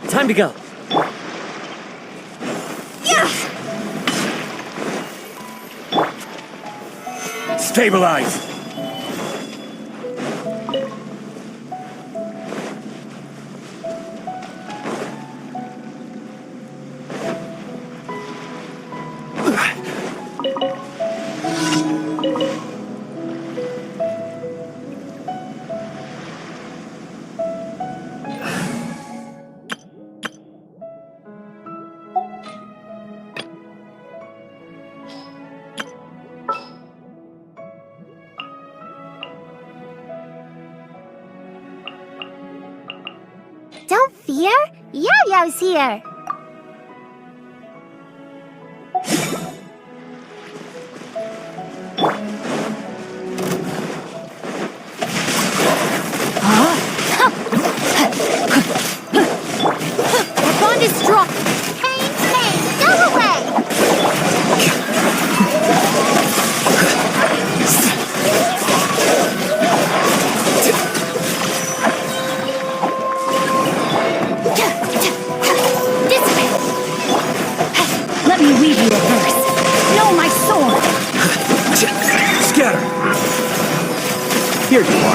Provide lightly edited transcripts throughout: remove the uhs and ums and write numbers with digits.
Time to go. Stabilize. Don't fear, Yo-Yo's here. The bond is strong. Pain, go away. Let me weave you a verse. Know my sword! Scatter. Here you are.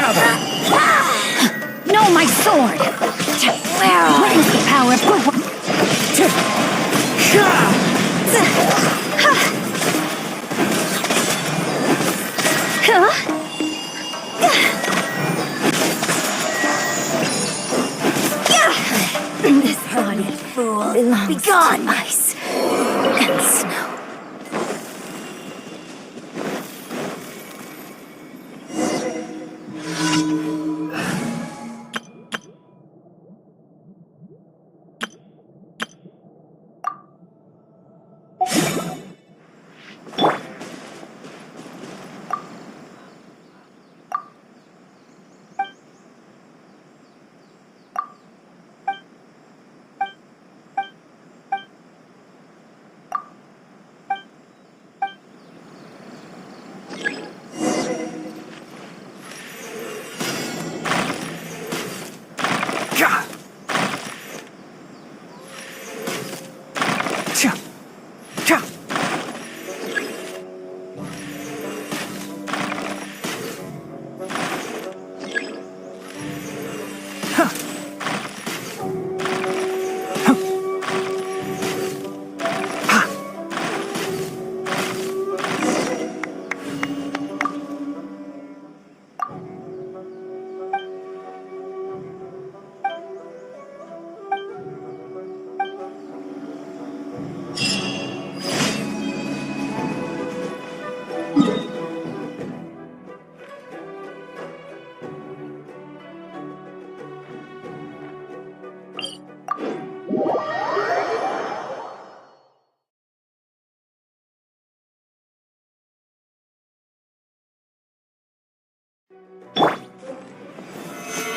Gather! No, my sword! Witness the power of good work. This body fool belongs to ice and snow.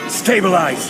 Stabilize!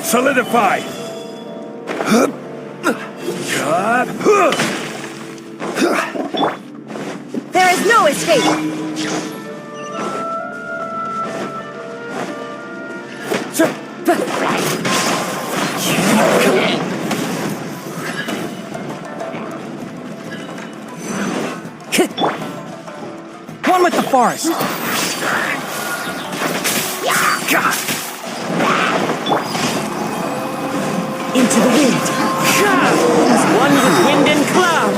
Solidify! There is no escape! One with the forest! Into the wind! As one with wind and cloud!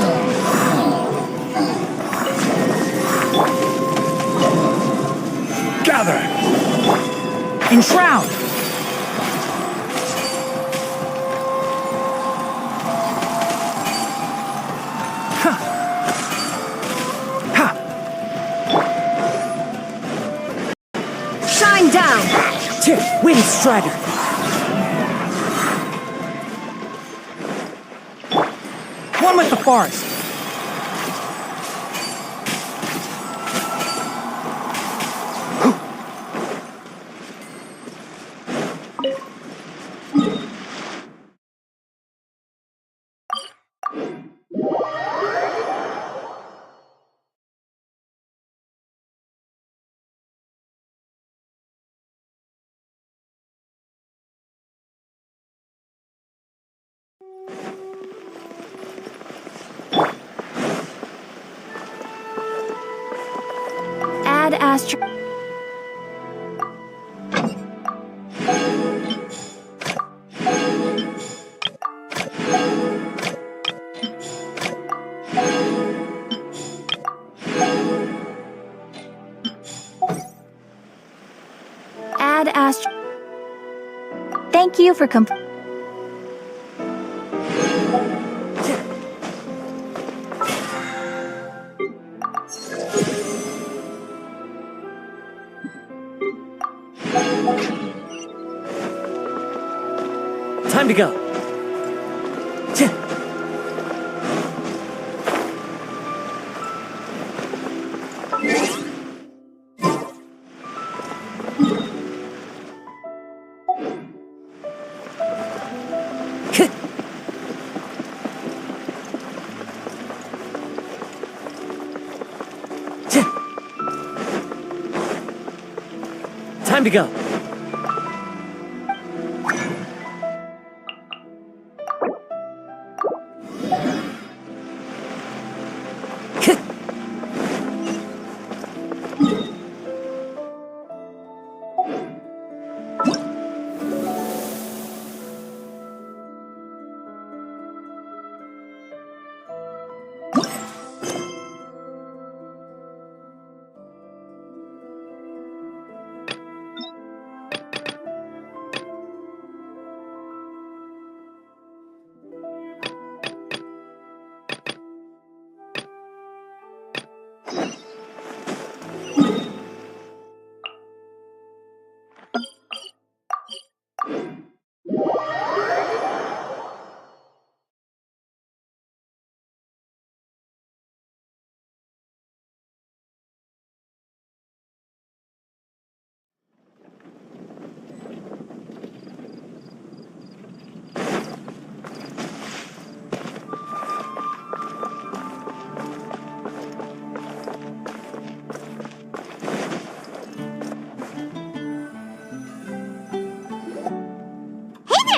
Gather! Enshroud! Shine down! Wind Strider! One with the forest! Add Astro. Add Astro. Thank you for Time to go. Time to go.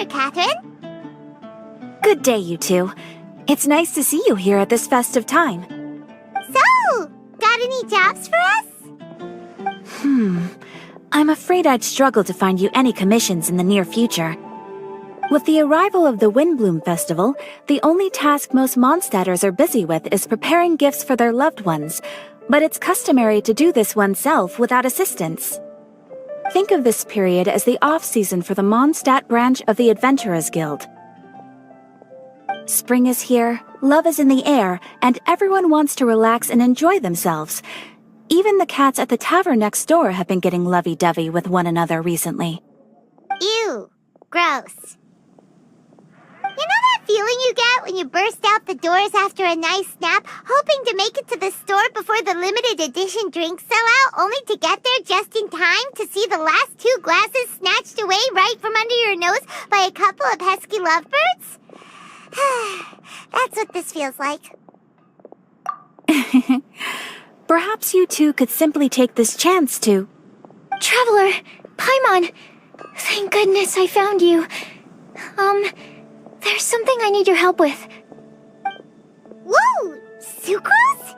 Catherine. Good day, you two. It's nice to see you here at this festive time. So, got any jobs for us? I'm afraid I'd struggle to find you any commissions in the near future. With the arrival of the Windblume Festival, the only task most Mondstadters are busy with is preparing gifts for their loved ones, but it's customary to do this oneself without assistance. Think of this period as the off-season for the Mondstadt branch of the Adventurers Guild. Spring is here, love is in the air, and everyone wants to relax and enjoy themselves. Even the cats at the tavern next door have been getting lovey-dovey with one another recently. Ew. Gross. You know that feeling you get when you burst out the doors after a nice nap, hoping to make it to the store before the limited edition drinks sell out, only to get there just in time to see the last 2 glasses snatched away right from under your nose by a couple of pesky lovebirds? That's what this feels like. Perhaps you two could simply take this chance to... Traveler! Paimon! Thank goodness I found you. There's something I need your help with. Whoa! Sucrose?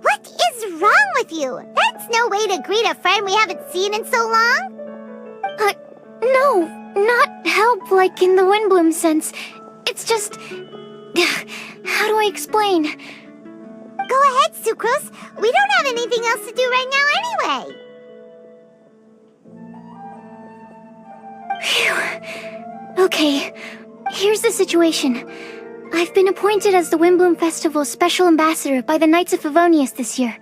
What is wrong with you? That's no way to greet a friend we haven't seen in so long. No, not help like in the Windblume sense. It's just... How do I explain? Go ahead, Sucrose. We don't have anything else to do right now anyway. Phew. Okay, here's the situation. I've been appointed as the Windblume Festival's special ambassador by the Knights of Favonius this year.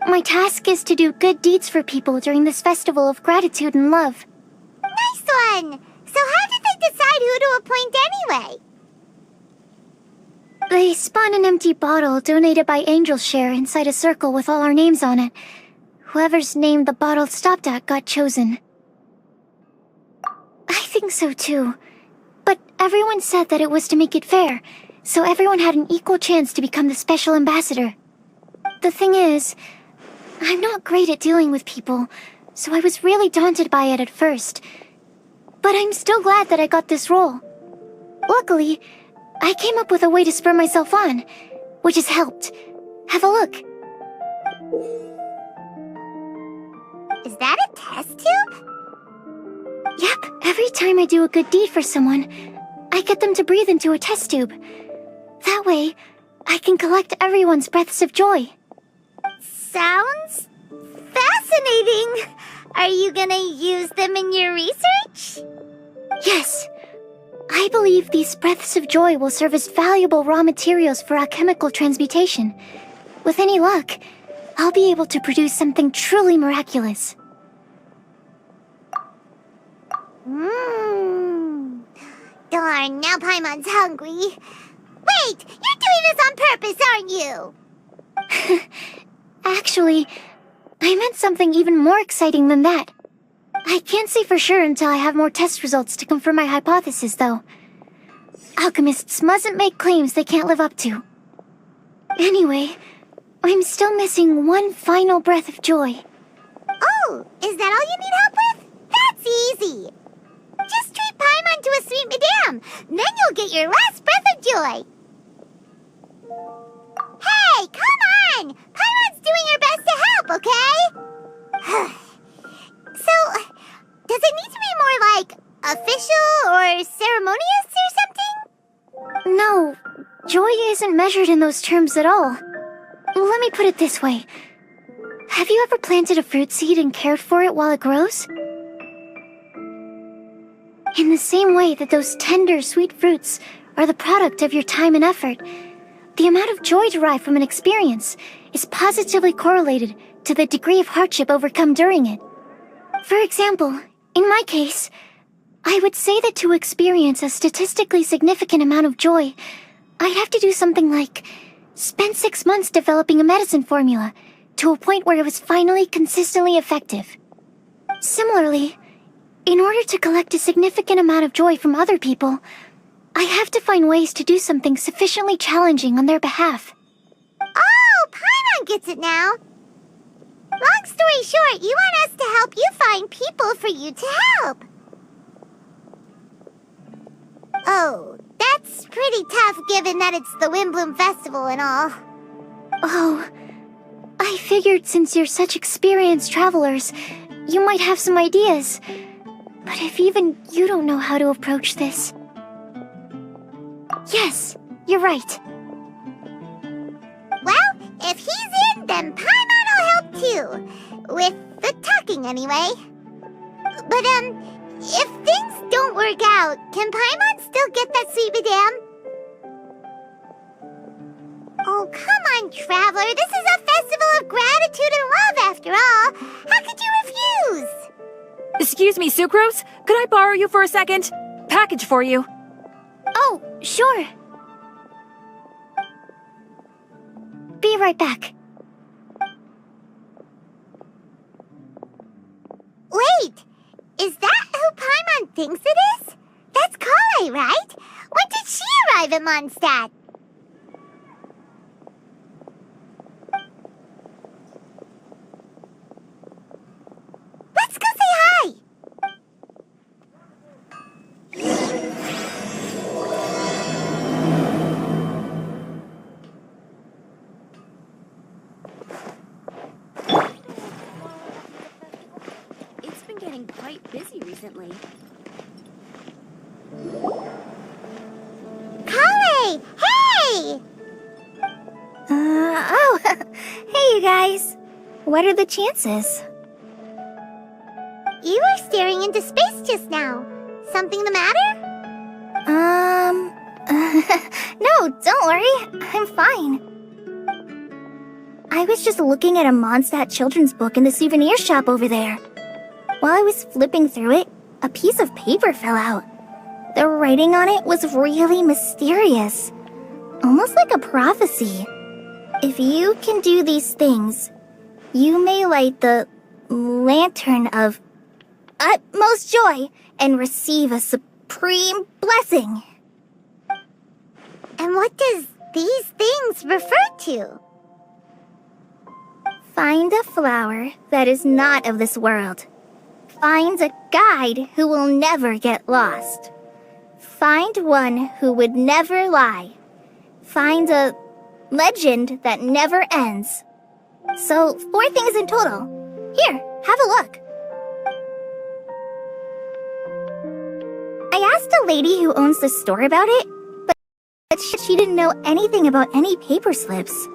My task is to do good deeds for people during this festival of gratitude and love. Nice one! So how did they decide who to appoint anyway? They spun an empty bottle donated by Angel's Share inside a circle with all our names on it. Whoever's name the bottle stopped at got chosen. I think so too. But everyone said that it was to make it fair, so everyone had an equal chance to become the special ambassador. The thing is, I'm not great at dealing with people, so I was really daunted by it at first. But I'm still glad that I got this role. Luckily, I came up with a way to spur myself on, which has helped. Have a look. Is that a test tube? Yep, every time I do a good deed for someone, I get them to breathe into a test tube. That way, I can collect everyone's breaths of joy. Sounds fascinating. Are you gonna use them in your research? Yes. I believe these breaths of joy will serve as valuable raw materials for alchemical transmutation. With any luck, I'll be able to produce something truly miraculous. Darn, now Paimon's hungry. Wait, you're doing this on purpose, aren't you? Actually, I meant something even more exciting than that. I can't say for sure until I have more test results to confirm my hypothesis, though. Alchemists mustn't make claims they can't live up to. Anyway, I'm still missing one final breath of joy. Oh, is that all you need help with? That's easy. Just treat Paimon to a sweet madame. Then you'll get your last breath of joy. Hey, come on! Paimon's doing her best to help, okay? So, does it need to be more like official or ceremonious or something? No, joy isn't measured in those terms at all. Let me put it this way. Have you ever planted a fruit seed and cared for it while it grows? In the same way that those tender, sweet fruits are the product of your time and effort, the amount of joy derived from an experience is positively correlated to the degree of hardship overcome during it. For example, in my case, I would say that to experience a statistically significant amount of joy, I'd have to do something like spend 6 months developing a medicine formula to a point where it was finally consistently effective. Similarly, in order to collect a significant amount of joy from other people, I have to find ways to do something sufficiently challenging on their behalf. Oh, Paimon gets it now. Long story short, you want us to help you find people for you to help. Oh, that's pretty tough given that it's the Windblume Festival and all. Oh, I figured since you're such experienced travelers, you might have some ideas. But if even you don't know how to approach this... Yes, you're right. Well, if he's in, then Paimon will help too. With the talking, anyway. But, if things don't work out, can Paimon still get that sweet madame? Oh, come on, Traveler. This is a festival of gratitude and love, after all. How could you refuse? Excuse me, Sucrose? Could I borrow you for a second? Package for you. Oh, sure. Be right back. Wait! Is that who Paimon thinks it is? That's Kale, right? When did she arrive at Mondstadt? Let's go say hi! It's been getting quite busy recently. Kale! Hey! Hey you guys. What are the chances? You were staring into space just now. Something the matter? No, don't worry. I'm fine. I was just looking at a Mondstadt children's book in the souvenir shop over there. While I was flipping through it, a piece of paper fell out. The writing on it was really mysterious. Almost like a prophecy. If you can do these things, you may light the lantern of utmost joy and receive a supreme blessing. And what does these things refer to? Find a flower that is not of this world. Find a guide who will never get lost. Find one who would never lie. Find a legend that never ends. So, 4 things in total. Here, have a look. I asked a lady who owns the store about it, but she didn't know anything about any paper slips.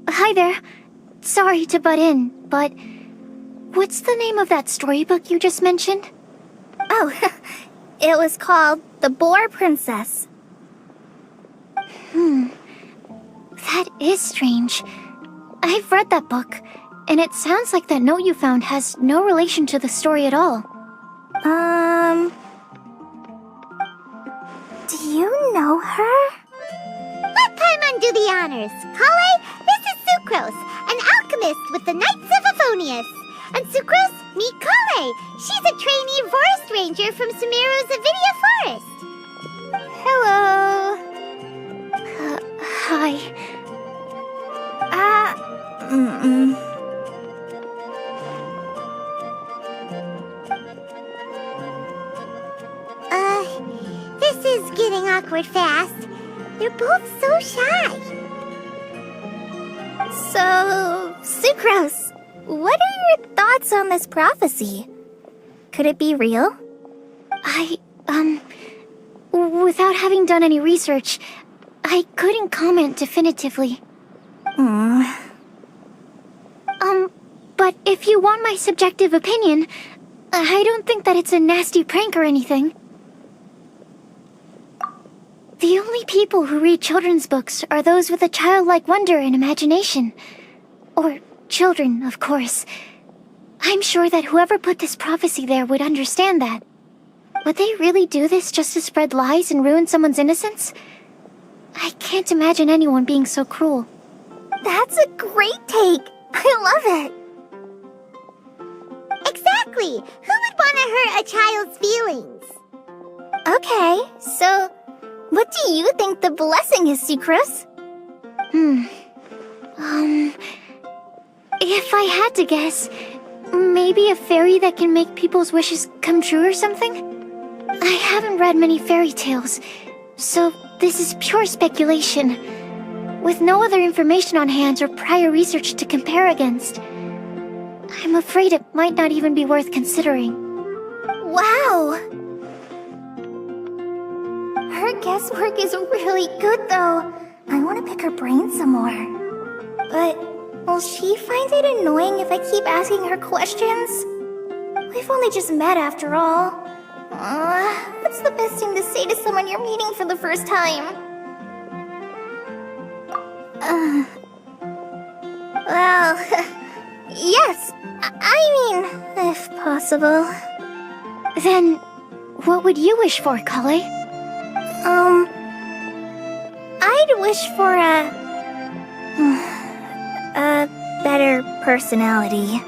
Hi there. Sorry to butt in, but what's the name of that storybook you just mentioned? Oh, it was called The Boar Princess. That is strange. I've read that book, and it sounds like that note you found has no relation to the story at all. Do you know her? Let Paimon do the honors. Kale, this is Sucrose, an alchemist with the Knights of Aphonius. And Sucrose, Meet Kale. She's a trainee forest ranger from Sumeru's Avidia Forest. Hello. Hi. This is getting awkward fast. They're both so shy. So, Sucrose, what are your thoughts on this prophecy? Could it be real? Without having done any research, I couldn't comment definitively. But if you want my subjective opinion, I don't think that it's a nasty prank or anything. The only people who read children's books are those with a childlike wonder and imagination. Or children, of course. I'm sure that whoever put this prophecy there would understand that. Would they really do this just to spread lies and ruin someone's innocence? I can't imagine anyone being so cruel. That's a great take. I love it. Exactly. Who would want to hurt a child's feelings? Okay, so what do you think the blessing is, Sucrose? If I had to guess, maybe a fairy that can make people's wishes come true or something? I haven't read many fairy tales, so this is pure speculation. With no other information on hand or prior research to compare against, I'm afraid it might not even be worth considering. Wow! Her guesswork is really good, though. I want to pick her brain some more. But will she find it annoying if I keep asking her questions? We've only just met after all. What's the best thing to say to someone you're meeting for the first time? Well, yes. I mean, if possible. Then, what would you wish for, Kale? I'd wish for a better personality.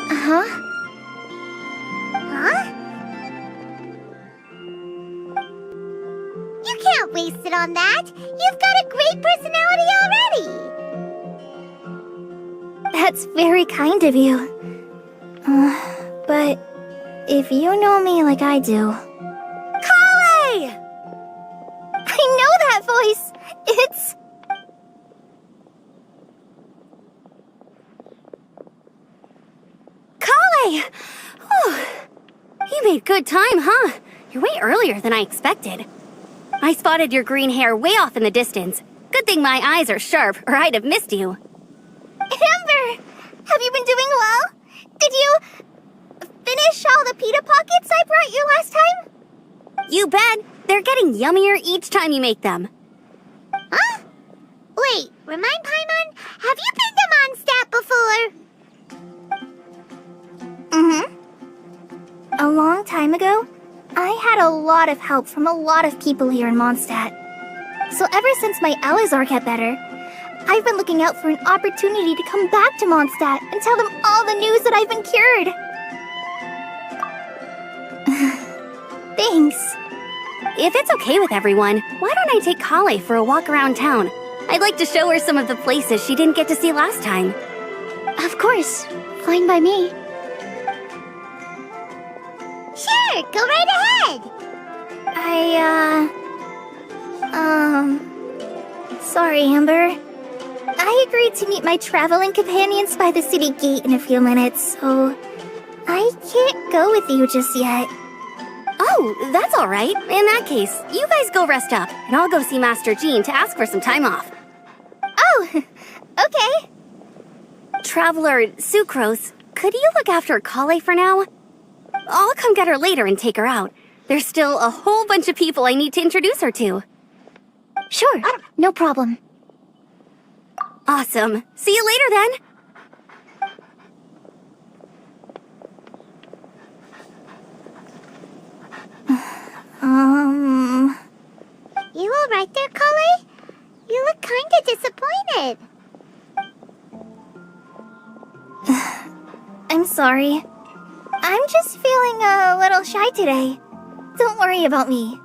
Huh? You can't waste it on that. You've got a great personality already. That's very kind of you. But if you know me like I do... Kale! I know that voice! It's... Kale! You made good time, huh? You're way earlier than I expected. I spotted your green hair way off in the distance. Good thing my eyes are sharp, or I'd have missed you. Amber! Have you been doing well? Did you finish all the pita pockets I brought you last time? You bet! They're getting yummier each time you make them. Huh? Wait, remind Paimon, have you been to Mondstadt before? A long time ago, I had a lot of help from a lot of people here in Mondstadt. So ever since my Elizar got better, I've been looking out for an opportunity to come back to Mondstadt and tell them all the news that I've been cured. Thanks. If it's okay with everyone, why don't I take Kale for a walk around town? I'd like to show her some of the places she didn't get to see last time. Of course. Fine by me. Sure, go right ahead. Sorry, Amber. I agreed to meet my traveling companions by the city gate in a few minutes, so I can't go with you just yet. Oh, that's all right. In that case, you guys go rest up, and I'll go see Master Jean to ask for some time off. Oh, okay. Traveler Sucrose, could you look after Kale for now? I'll come get her later and take her out. There's still a whole bunch of people I need to introduce her to. Sure, no problem. Awesome. See you later then. You all right there, Kale? You look kinda disappointed. I'm sorry. I'm just feeling a little shy today. Don't worry about me.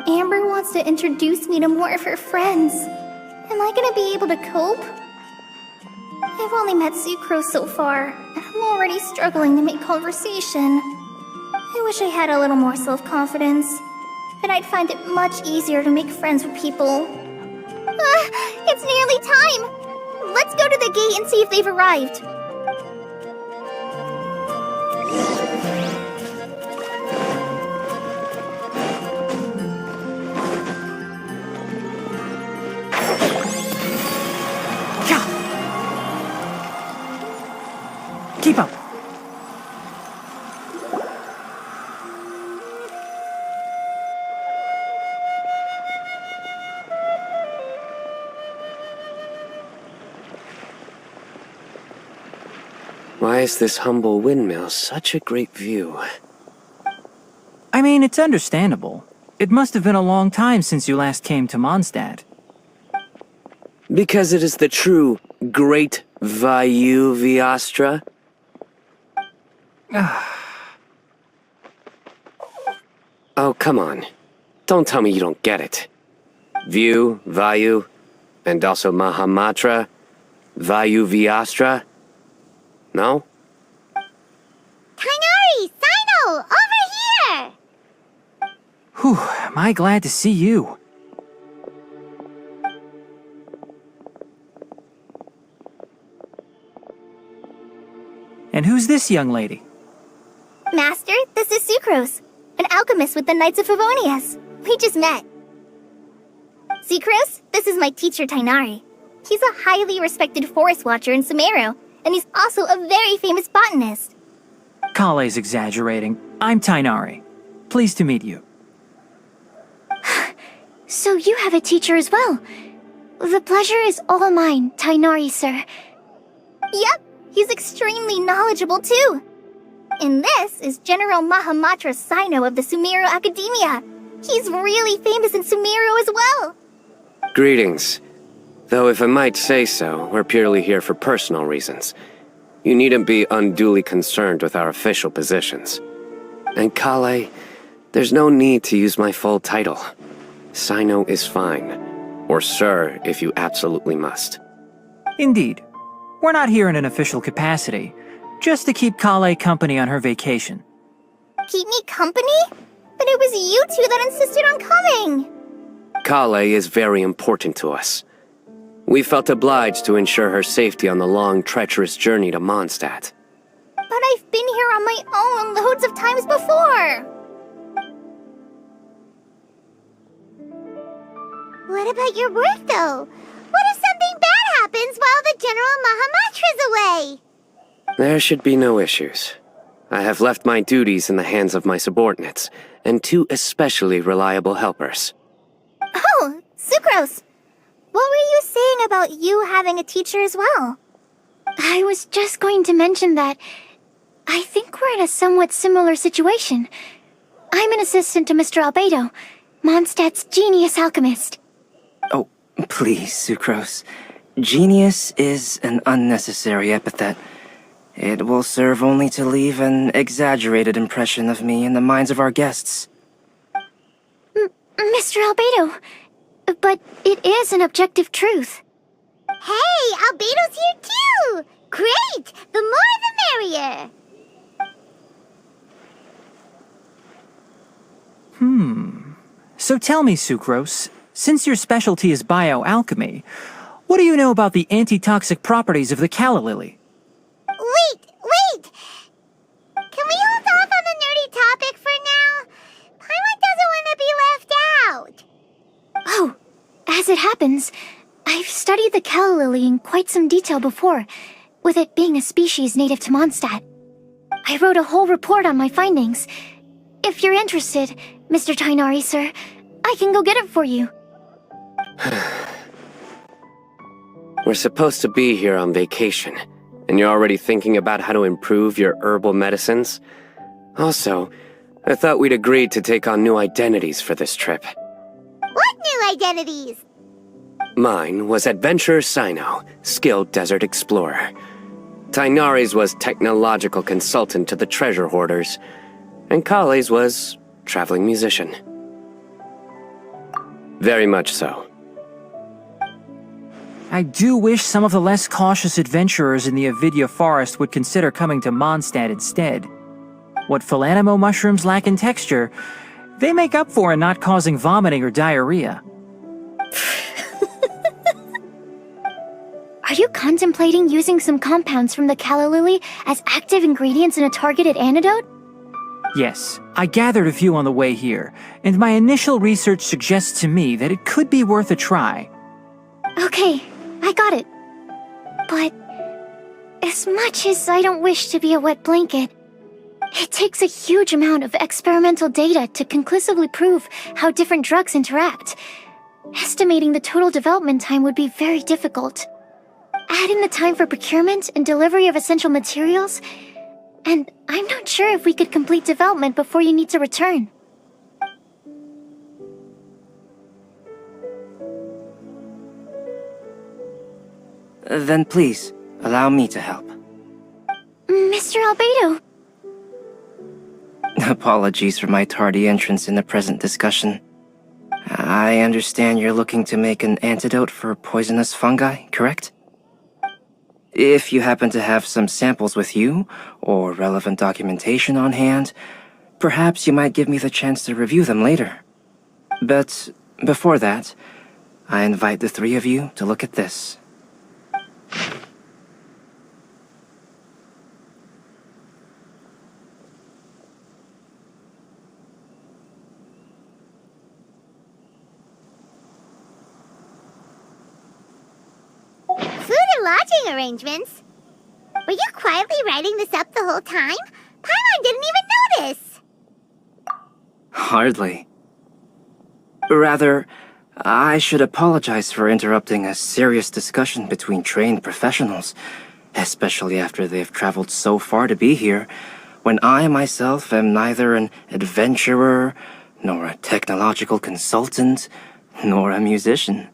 Amber wants to introduce me to more of her friends. Am I gonna be able to cope? I've only met Sucrose so far, and I'm already struggling to make conversation. I wish I had a little more self-confidence. Then I'd find it much easier to make friends with people. It's nearly time! Let's go to the gate and see if they've arrived. Keep up. Why is this humble windmill such a great view? I mean, it's understandable. It must have been a long time since you last came to Mondstadt. Because it is the true Great Vayu Viastra? Oh, come on. Don't tell me you don't get it. View, Vayu, and also Mahamatra, Vayu Viastra? No? Kainari! Sino! Over here! Whew, am I glad to see you. And who's this young lady? Master, this is Sucrose, an alchemist with the Knights of Favonius. We just met. Sucrose, this is my teacher Tainari. He's a highly respected forest watcher in Sumeru, and he's also a very famous botanist. Kale's exaggerating. I'm Tainari. Pleased to meet you. So you have a teacher as well. The pleasure is all mine, Tainari, sir. Yep, he's extremely knowledgeable too. And this is General Mahamatra Sino of the Sumeru Academia. He's really famous in Sumeru as well. Greetings. Though if I might say so, we're purely here for personal reasons. You needn't be unduly concerned with our official positions. And Kale, there's no need to use my full title. Sino is fine. Or sir, if you absolutely must. Indeed. We're not here in an official capacity, just to keep Kale company on her vacation. Keep me company? But it was you two that insisted on coming. Kale is very important to us. We felt obliged to ensure her safety on the long, treacherous journey to Mondstadt. But I've been here on my own loads of times before. What about your work, though? What if something bad happens while the General Mahamatra's away? There should be no issues. I have left my duties in the hands of my subordinates, and two especially reliable helpers. Oh, Sucrose. What were you saying about you having a teacher as well? I was just going to mention that I think we're in a somewhat similar situation. I'm an assistant to Mr. Albedo, Mondstadt's genius alchemist. Oh, please, Sucrose. Genius is an unnecessary epithet. It will serve only to leave an exaggerated impression of me in the minds of our guests. Mr. Albedo, but it is an objective truth. Hey, Albedo's here too! Great! The more the merrier! So tell me, Sucrose, since your specialty is bioalchemy, what do you know about the antitoxic properties of the calla lily? Wait! Can we hold off on the nerdy topic for now? Paimon doesn't want to be left out. Oh, as it happens, I've studied the calla lily in quite some detail before, with it being a species native to Mondstadt. I wrote a whole report on my findings. If you're interested, Mr. Tainari, sir, I can go get it for you. We're supposed to be here on vacation, and you're already thinking about how to improve your herbal medicines? Also, I thought we'd agreed to take on new identities for this trip. What new identities? Mine was Adventurer Sino, skilled desert explorer. Tainari's was technological consultant to the treasure hoarders, and Kale's was traveling musician. Very much so. I do wish some of the less cautious adventurers in the Avidya forest would consider coming to Mondstadt instead. What Philanimo mushrooms lack in texture, they make up for in not causing vomiting or diarrhea. Are you contemplating using some compounds from the calla lily as active ingredients in a targeted antidote? Yes, I gathered a few on the way here, and my initial research suggests to me that it could be worth a try. Okay, I got it. But as much as I don't wish to be a wet blanket, it takes a huge amount of experimental data to conclusively prove how different drugs interact. Estimating the total development time would be very difficult. Add in the time for procurement and delivery of essential materials, and I'm not sure if we could complete development before you need to return. Then please, allow me to help. Mr. Albedo. Apologies for my tardy entrance in the present discussion. I understand you're looking to make an antidote for poisonous fungi, correct? If you happen to have some samples with you, or relevant documentation on hand, perhaps you might give me the chance to review them later. But before that, I invite the three of you to look at this. Food and lodging arrangements? Were you quietly writing this up the whole time? Paimon didn't even notice! Hardly. Rather, I should apologize for interrupting a serious discussion between trained professionals, especially after they've traveled so far to be here, when I myself am neither an adventurer, nor a technological consultant, nor a musician.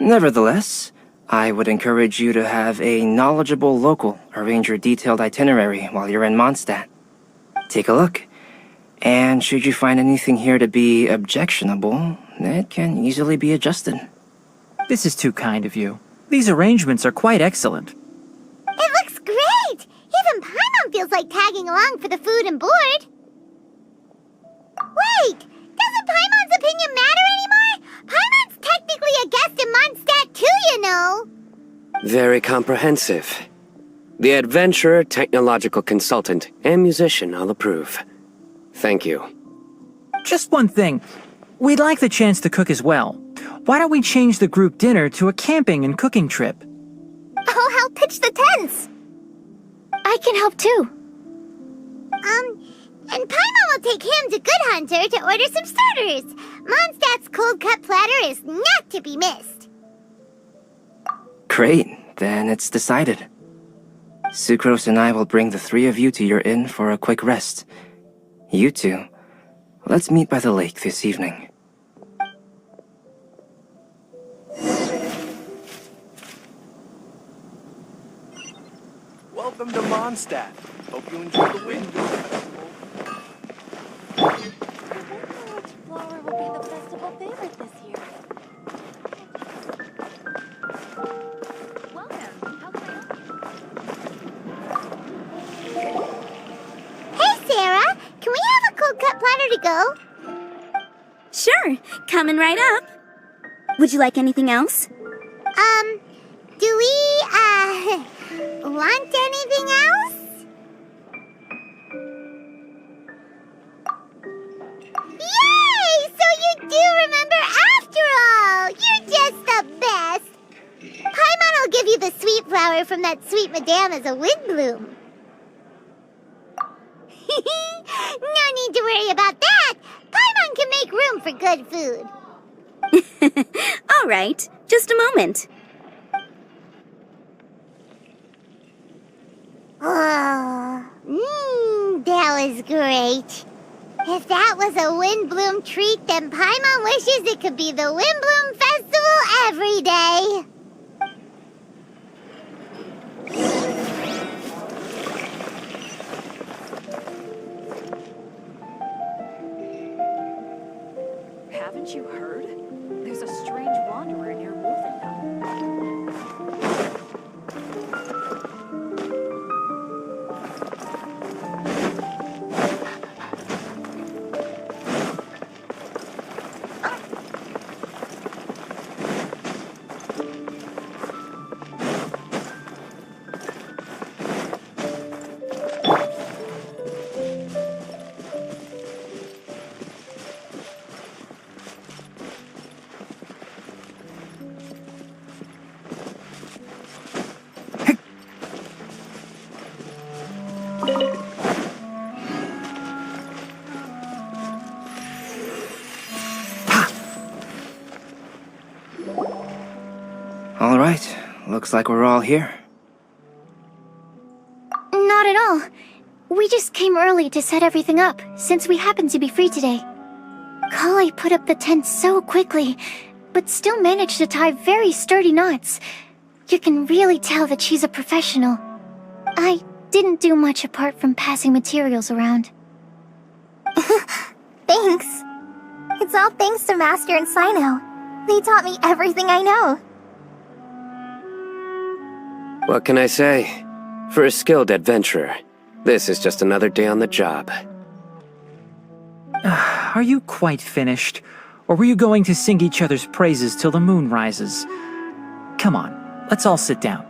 Nevertheless, I would encourage you to have a knowledgeable local arrange your detailed itinerary while you're in Mondstadt. Take a look, and should you find anything here to be objectionable, it can easily be adjusted. This is too kind of you. These arrangements are quite excellent. It looks great! Even Paimon feels like tagging along for the food and board. Wait! Doesn't Paimon's opinion matter anymore? Paimon's technically a guest in Mondstadt too, you know! Very comprehensive. The adventurer, technological consultant, and musician all approve. Thank you. Just one thing. We'd like the chance to cook as well. Why don't we change the group dinner to a camping and cooking trip? I'll help pitch the tents! I can help too. And Paimon will take him to Good Hunter to order some starters. Mondstadt's cold-cut platter is not to be missed. Great, then it's decided. Sucrose and I will bring the three of you to your inn for a quick rest. You two, let's meet by the lake this evening. Welcome to Mondstadt. Hope you enjoy the Windblume Festival. Which flower will be the festival favorite this year? Welcome. How can I help you? Hey, Sarah! Can we have a cold-cut platter to go? Sure, coming right up. Would you like anything else? Do we, want anything else? Yay! So you do remember after all! You're just the best! Paimon will give you the sweet flower from that sweet madame as a Windblume. No need to worry about that! Paimon can make room for good food. All right, just a moment. Oh, that was great. If that was a Windblume treat, then Paimon wishes it could be the Windblume Festival every day. right. Looks like we're all here. Not at all. We just came early to set everything up, since we happen to be free today. Kale put up the tent so quickly, but still managed to tie very sturdy knots. You can really tell that she's a professional. I didn't do much apart from passing materials around. Thanks. It's all thanks to Master and Sino. They taught me everything I know. What can I say? For a skilled adventurer, this is just another day on the job. Are you quite finished? Or were you going to sing each other's praises till the moon rises? Come on, let's all sit down.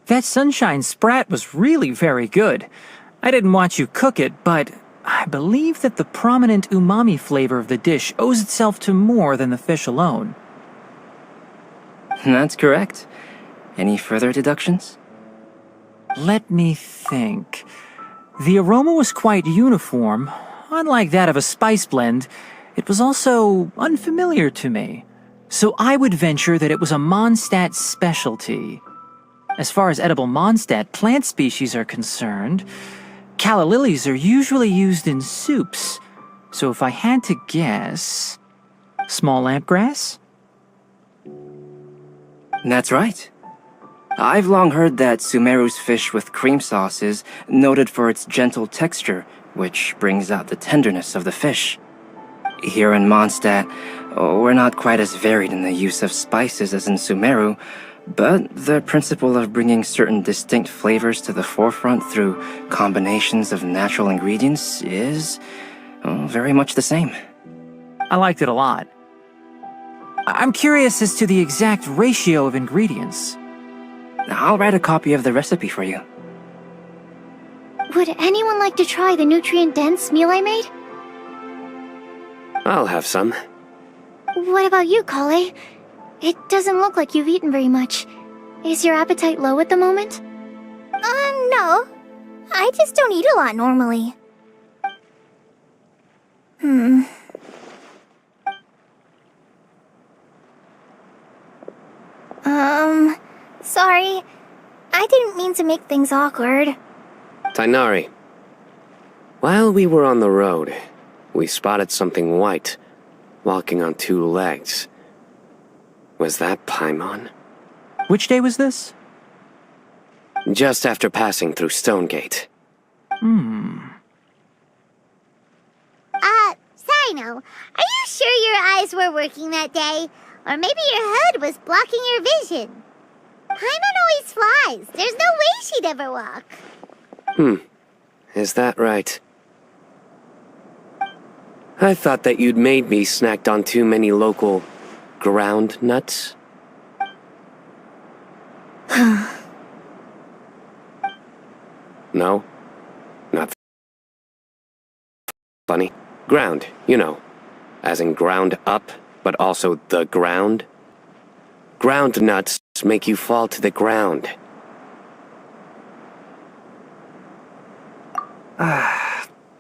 That sunshine sprat was really very good. I didn't watch you cook it, but I believe that the prominent umami flavor of the dish owes itself to more than the fish alone. That's correct. Any further deductions? Let me think. The aroma was quite uniform. Unlike that of a spice blend, it was also unfamiliar to me. So I would venture that it was a Mondstadt specialty. As far as edible Mondstadt plant species are concerned, calla lilies are usually used in soups. So if I had to guess... small lampgrass? That's right. I've long heard that Sumeru's fish with cream sauce is noted for its gentle texture, which brings out the tenderness of the fish. Here in Mondstadt, we're not quite as varied in the use of spices as in Sumeru, but the principle of bringing certain distinct flavors to the forefront through combinations of natural ingredients is very much the same. I liked it a lot. I'm curious as to the exact ratio of ingredients. I'll write a copy of the recipe for you. Would anyone like to try the nutrient-dense meal I made? I'll have some. What about you, Kale? It doesn't look like you've eaten very much. Is your appetite low at the moment? No. I just don't eat a lot normally. Sorry. I didn't mean to make things awkward. Tainari. While we were on the road, we spotted something white, walking on two legs. Was that Paimon? Which day was this? Just after passing through Stonegate. Sino, are you sure your eyes were working that day? Or maybe your hood was blocking your vision? Paimon always flies. There's no way she'd ever walk. Is that right? I thought that you'd made me snacked on too many local ground nuts? No? Not funny? Ground, you know. As in ground up, but also the ground. Ground nuts make you fall to the ground.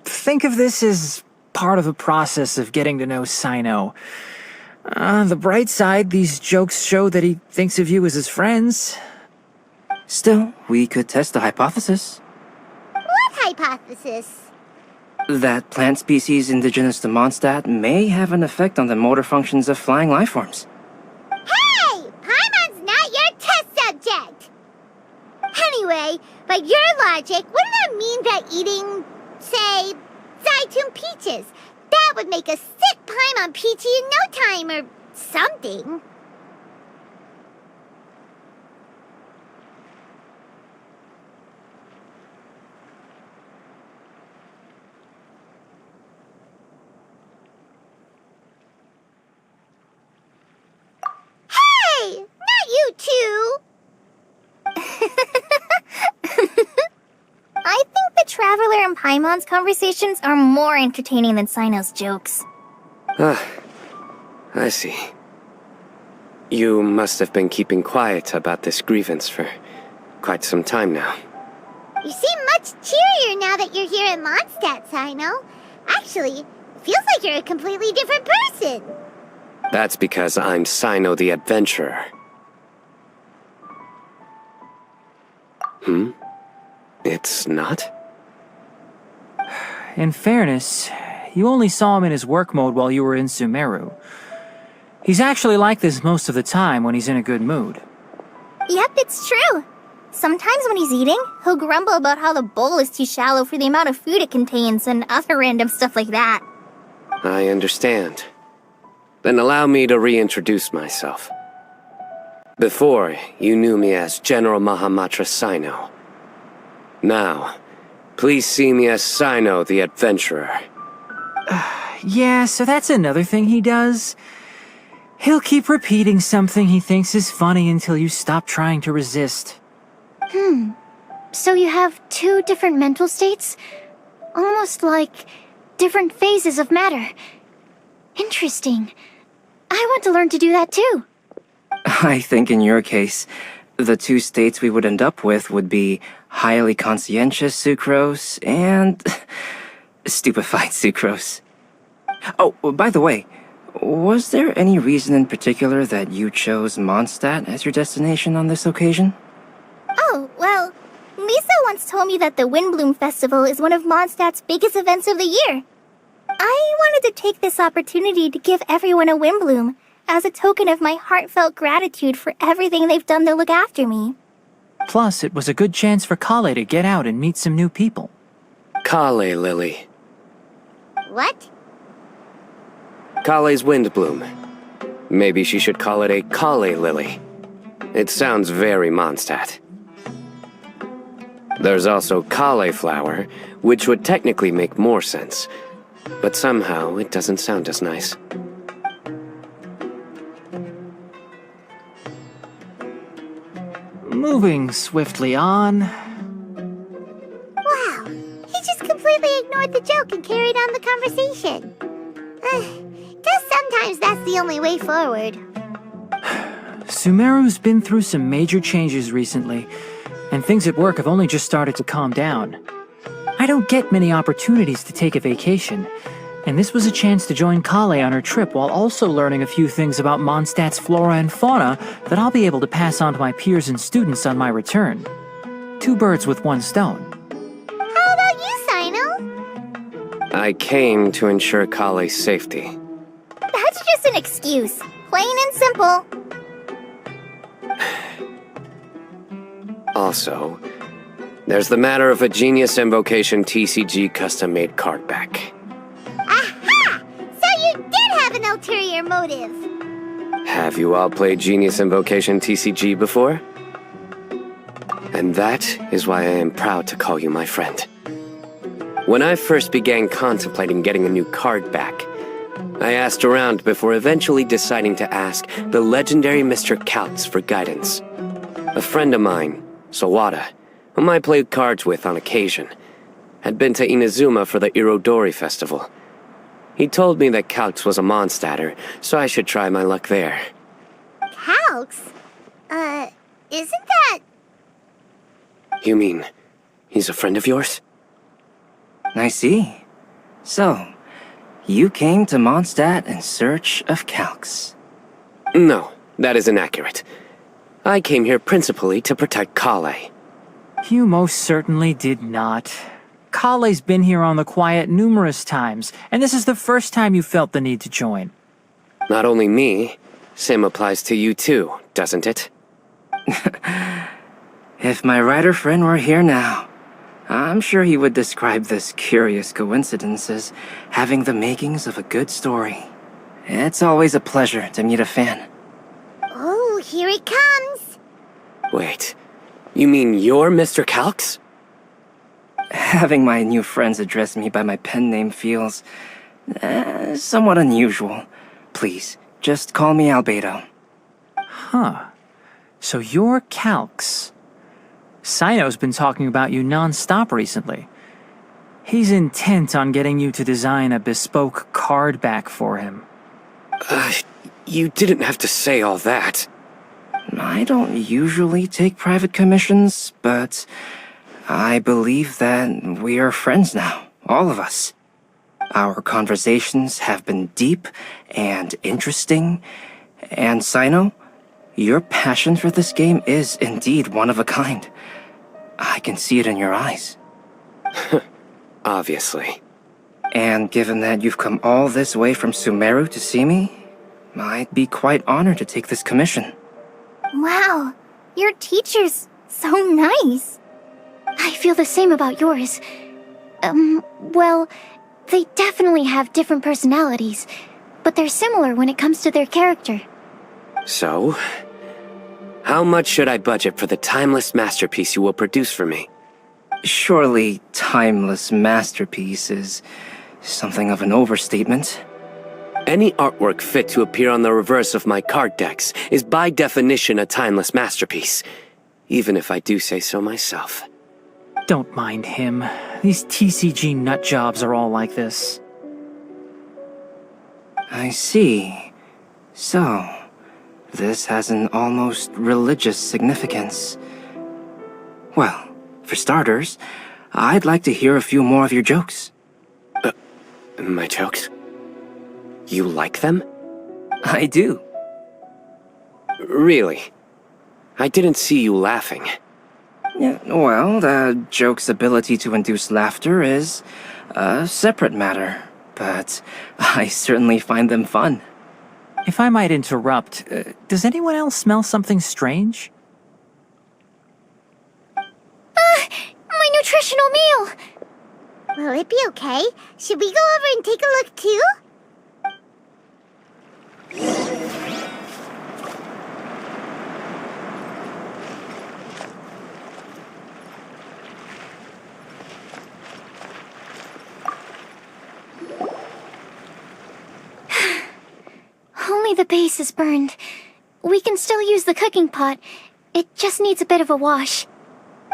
Think of this as part of the process of getting to know Sino. On the bright side, these jokes show that he thinks of you as his friends. Still, we could test the hypothesis. What hypothesis? That plant species indigenous to Mondstadt may have an effect on the motor functions of flying lifeforms. Hey! Paimon's not your test subject! Anyway, by your logic, wouldn't that mean that eating, say, Zaitun peaches, that would make a sick Paimon peachy in no time or something? Hey! Not you two! I think the Traveler and Paimon's conversations are more entertaining than Sino's jokes. I see. You must have been keeping quiet about this grievance for quite some time now. You seem much cheerier now that you're here in Mondstadt, Sino. Actually, it feels like you're a completely different person. That's because I'm Sino the Adventurer. It's not? In fairness, you only saw him in his work mode while you were in Sumeru. He's actually like this most of the time when he's in a good mood. Yep, it's true. Sometimes when he's eating, he'll grumble about how the bowl is too shallow for the amount of food it contains and other random stuff like that. I understand. Then allow me to reintroduce myself. Before, you knew me as General Mahamatra Sino. Now, please see me as Sino the Adventurer. Yeah, so that's another thing he does. He'll keep repeating something he thinks is funny until you stop trying to resist. So you have two different mental states? Almost like different phases of matter. Interesting. I want to learn to do that too. I think in your case, the two states we would end up with would be highly conscientious sucrose and stupefied sucrose. Oh, by the way, was there any reason in particular that you chose Mondstadt as your destination on this occasion? Oh, well, Lisa once told me that the Windblume Festival is one of Mondstadt's biggest events of the year. I wanted to take this opportunity to give everyone a Windblume as a token of my heartfelt gratitude for everything they've done to look after me. Plus, it was a good chance for Kale to get out and meet some new people. Kale Lily. What? Kale's Windblume. Maybe she should call it a Kale Lily. It sounds very Mondstadt. There's also cauliflower, which would technically make more sense, but somehow it doesn't sound as nice. Moving swiftly on. Wow, he just completely ignored the joke and carried on the conversation. Guess sometimes that's the only way forward. Sumeru's been through some major changes recently, and things at work have only just started to calm down. I don't get many opportunities to take a vacation, and this was a chance to join Kale on her trip while also learning a few things about Mondstadt's flora and fauna that I'll be able to pass on to my peers and students on my return. Two birds with one stone. How about you, Sino? I came to ensure Kale's safety. That's just an excuse. Plain and simple. Also, there's the matter of a Genius Invocation TCG custom-made card back. Aha! So you did have an ulterior motive. Have you all played Genius Invocation TCG before? And that is why I am proud to call you my friend. When I first began contemplating getting a new card back, I asked around before eventually deciding to ask the legendary Mr. Kautz for guidance. A friend of mine, Sawada, whom I played cards with on occasion, had been to Inazuma for the Irodori festival. He told me that Kautz was a Mondstatter, so I should try my luck there. Calx? Isn't that... You mean, he's a friend of yours? I see. So, you came to Mondstadt in search of Calx. No, that is inaccurate. I came here principally to protect Kale. You most certainly did not. Kale's been here on the quiet numerous times, and this is the first time you felt the need to join. Not only me, same applies to you too, doesn't it? If my writer friend were here now, I'm sure he would describe this curious coincidence as having the makings of a good story. It's always a pleasure to meet a fan. Oh, here it comes. Wait, you mean you're Mr. Calx? Having my new friends address me by my pen name feels somewhat unusual. Please, just call me Albedo. Huh. So you're Calx. Sino's been talking about you non-stop recently. He's intent on getting you to design a bespoke card back for him. You didn't have to say all that. I don't usually take private commissions, but I believe that we are friends now, all of us. Our conversations have been deep and interesting, and Sino, your passion for this game is indeed one of a kind. I can see it in your eyes. Obviously. And given that you've come all this way from Sumeru to see me, I'd be quite honored to take this commission. Wow, your teacher's so nice. I feel the same about yours. Well, they definitely have different personalities, but they're similar when it comes to their character. So, how much should I budget for the timeless masterpiece you will produce for me? Surely, timeless masterpiece is something of an overstatement. Any artwork fit to appear on the reverse of my card decks is by definition a timeless masterpiece, even if I do say so myself. Don't mind him. These TCG nutjobs are all like this. I see. So, this has an almost religious significance. Well, for starters, I'd like to hear a few more of your jokes. My jokes? You like them? I do. Really? I didn't see you laughing. Yeah, well, the joke's ability to induce laughter is a separate matter, but I certainly find them fun. If I might interrupt, does anyone else smell something strange? My nutritional meal! Will it be okay? Should we go over and take a look too? Only the base is burned. We can still use the cooking pot. It just needs a bit of a wash.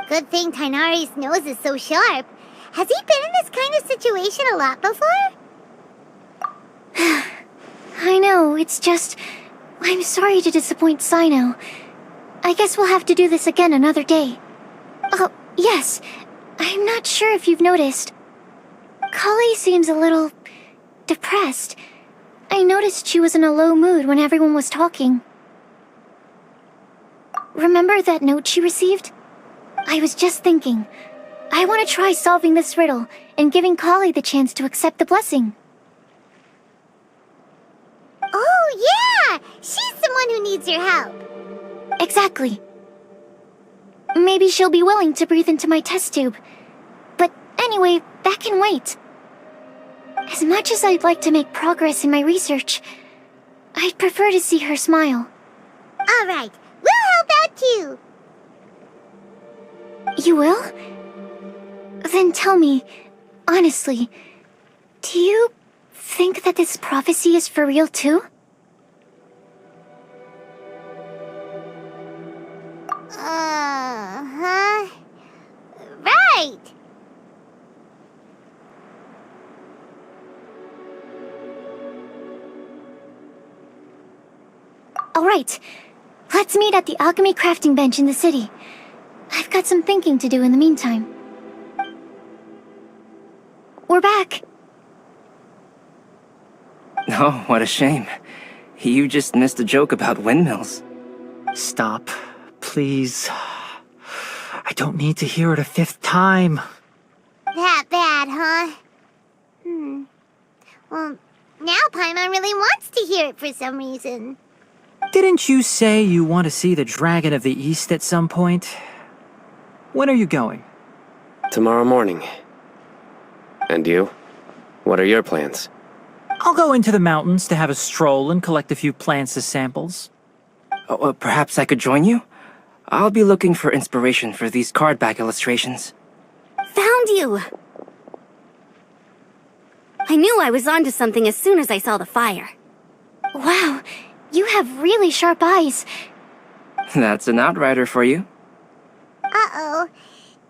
Good thing Tainari's nose is so sharp. Has he been in this kind of situation a lot before? I know, it's just... I'm sorry to disappoint Sino. I guess we'll have to do this again another day. Oh, yes. I'm not sure if you've noticed. Kale seems a little... depressed. I noticed she was in a low mood when everyone was talking. Remember that note she received? I was just thinking. I want to try solving this riddle and giving Kale the chance to accept the blessing. Oh, yeah! She's someone who needs your help. Exactly. Maybe she'll be willing to breathe into my test tube. But anyway, that can wait. As much as I'd like to make progress in my research, I'd prefer to see her smile. All right, we'll help out too. You will? Then tell me, honestly, do you think that this prophecy is for real too? Huh? Right! Alright, let's meet at the alchemy crafting bench in the city. I've got some thinking to do in the meantime. We're back. Oh, what a shame. You just missed a joke about windmills. Stop, please. I don't need to hear it a fifth time. That bad, huh? Well, now Paimon really wants to hear it for some reason. Didn't you say you want to see the Dragon of the East at some point? When are you going? Tomorrow morning. And you? What are your plans? I'll go into the mountains to have a stroll and collect a few plants as samples. Oh, perhaps I could join you? I'll be looking for inspiration for these card back illustrations. Found you! I knew I was onto something as soon as I saw the fire. Wow, you have really sharp eyes. That's an outrider for you. Uh-oh.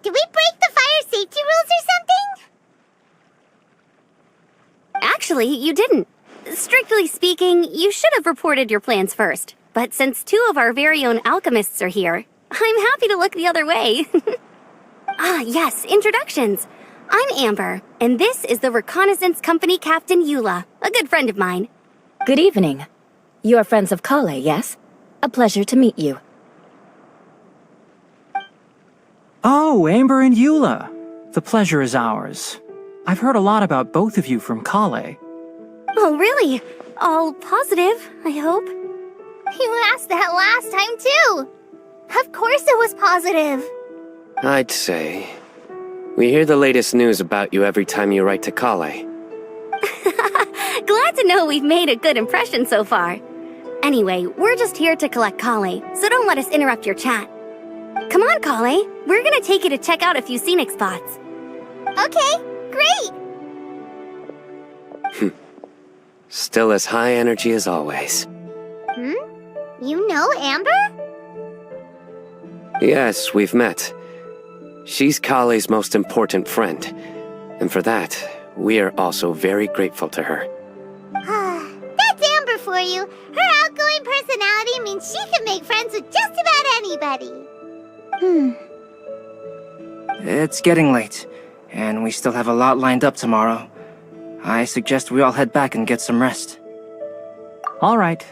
Did we break the fire safety rules or something? Actually, you didn't. Strictly speaking, you should have reported your plans first. But since 2 of our very own alchemists are here, I'm happy to look the other way. Yes, introductions. I'm Amber, and this is the Reconnaissance Company Captain Eula, a good friend of mine. Good evening. You are friends of Kale, yes? A pleasure to meet you. Oh, Amber and Eula. The pleasure is ours. I've heard a lot about both of you from Kale. Oh, really? All positive, I hope. You asked that last time, too. Of course it was positive. I'd say. We hear the latest news about you every time you write to Kale. Glad to know we've made a good impression so far. Anyway, we're just here to collect Kale, so don't let us interrupt your chat. Come on, Kale. We're gonna take you to check out a few scenic spots. Okay, great. Still as high energy as always. You know Amber? Yes, we've met. She's Kale's most important friend. And for that, we are also very grateful to her. That's Amber for you. Her outgoing personality means she can make friends with just about anybody. It's getting late, and we still have a lot lined up tomorrow. I suggest we all head back and get some rest. All right,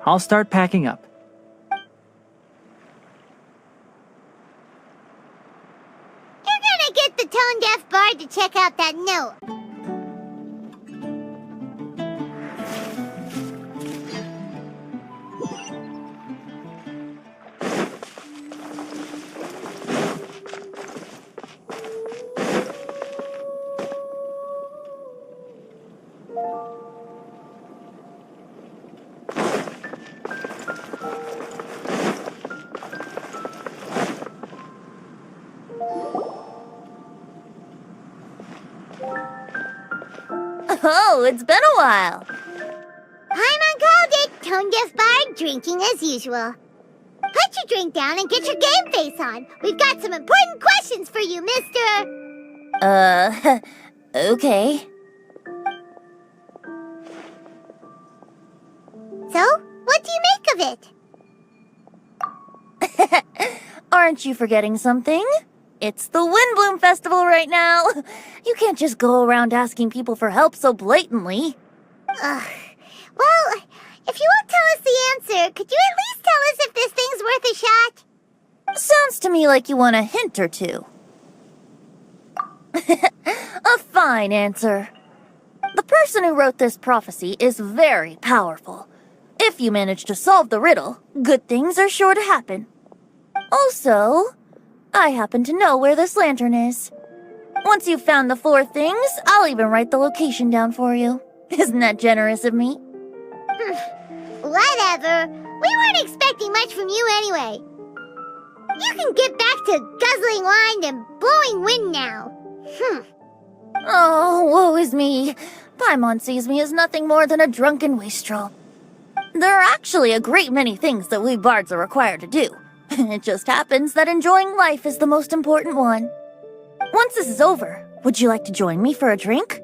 I'll start packing up. You're gonna get the tone-deaf bard to check out that note. Oh, it's been a while. Paimon called it, tone-deaf bard drinking as usual. Put your drink down and get your game face on. We've got some important questions for you, mister. Okay. So, what do you make of it? Aren't you forgetting something? It's the Windblume Festival right now. You can't just go around asking people for help so blatantly. Well, if you won't tell us the answer, could you at least tell us if this thing's worth a shot? Sounds to me like you want a hint or two. A fine answer. The person who wrote this prophecy is very powerful. If you manage to solve the riddle, good things are sure to happen. Also, I happen to know where this lantern is. Once you've found the 4 things, I'll even write the location down for you. Isn't that generous of me? Whatever. We weren't expecting much from you anyway. You can get back to guzzling wine and blowing wind now. Oh, woe is me. Paimon sees me as nothing more than a drunken wastrel. There are actually a great many things that we bards are required to do. It just happens that enjoying life is the most important one. Once this is over, would you like to join me for a drink?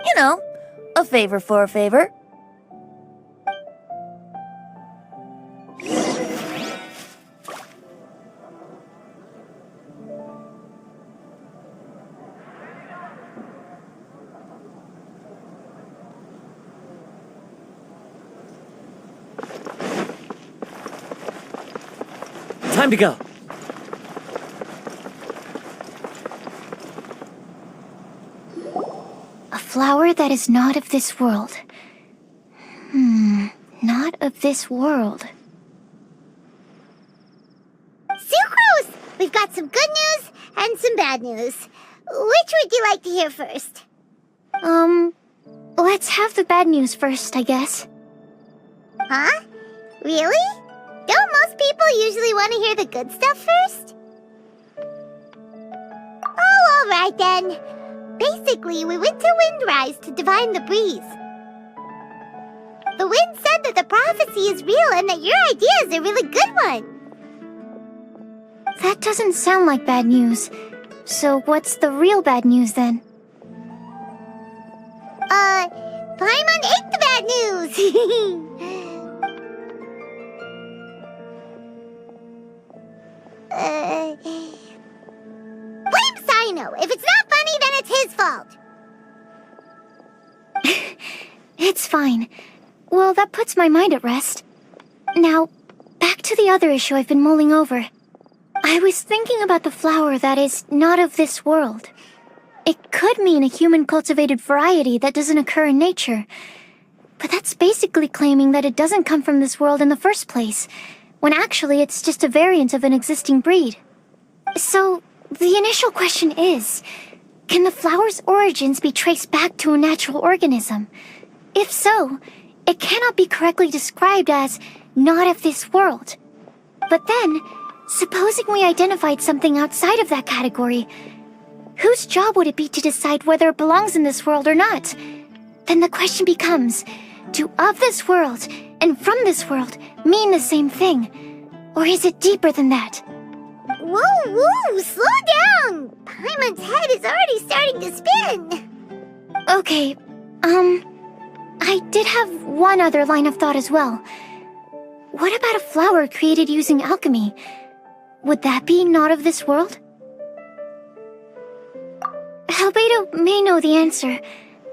You know, a favor for a favor. Time to go. A flower that is not of this world. Not of this world. Sucrose! We've got some good news and some bad news. Which would you like to hear first? Let's have the bad news first, I guess. Huh? Really? Don't most people usually want to hear the good stuff first? Oh, alright then. Basically, we went to Windrise to divine the breeze. The wind said that the prophecy is real and that your idea is a really good one. That doesn't sound like bad news. So what's the real bad news then? Paimon ate the bad news! Blame Sino! If it's not funny, then it's his fault! It's fine. Well, that puts my mind at rest. Now, back to the other issue I've been mulling over. I was thinking about the flower that is not of this world. It could mean a human-cultivated variety that doesn't occur in nature. But that's basically claiming that it doesn't come from this world in the first place, when actually it's just a variant of an existing breed. So, the initial question is, can the flower's origins be traced back to a natural organism? If so, it cannot be correctly described as not of this world. But then, supposing we identified something outside of that category, whose job would it be to decide whether it belongs in this world or not? Then the question becomes, do of this world and from this world mean the same thing? Or is it deeper than that? Whoa, slow down! Paimon's head is already starting to spin! Okay, I did have one other line of thought as well. What about a flower created using alchemy? Would that be not of this world? Albedo may know the answer,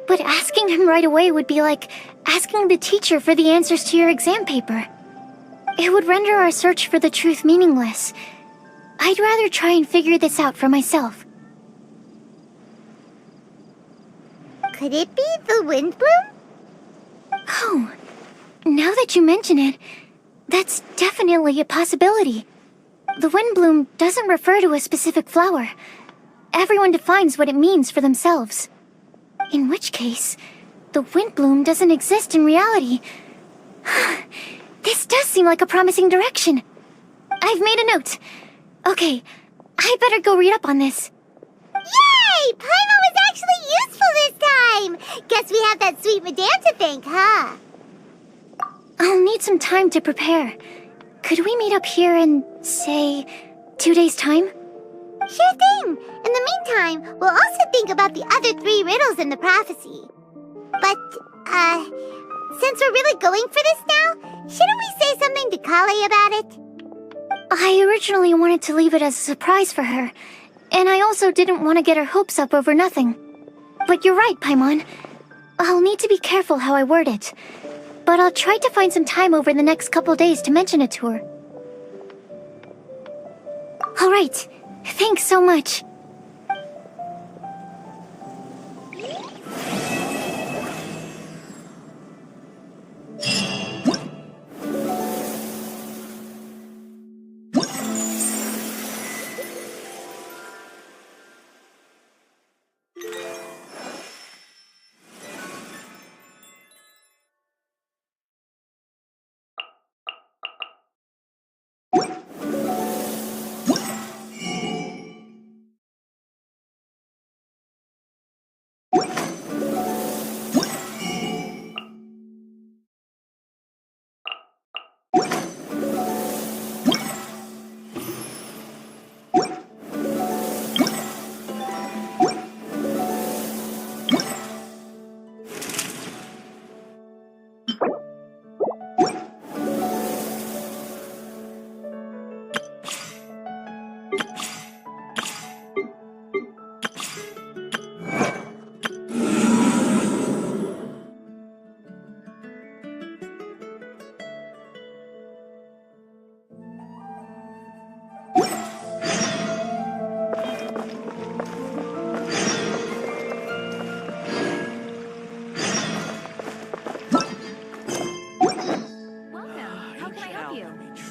but asking him right away would be like asking the teacher for the answers to your exam paper. It would render our search for the truth meaningless. I'd rather try and figure this out for myself. Could it be the Windblume? Oh, now that you mention it, that's definitely a possibility. The Windblume doesn't refer to a specific flower. Everyone defines what it means for themselves. In which case, the Windblume doesn't exist in reality. This does seem like a promising direction. I've made a note. Okay, I better go read up on this. Yay! Paimon was actually useful this time! Guess we have that sweet madame to thank, huh? I'll need some time to prepare. Could we meet up here in, say, 2 days' time? Sure thing! In the meantime, we'll also think about the other 3 riddles in the prophecy. But, since we're really going for this now, shouldn't we say something to Kale about it? I originally wanted to leave it as a surprise for her, and I also didn't want to get her hopes up over nothing. But you're right, Paimon. I'll need to be careful how I word it. But I'll try to find some time over the next couple days to mention it to her. Alright, thanks so much.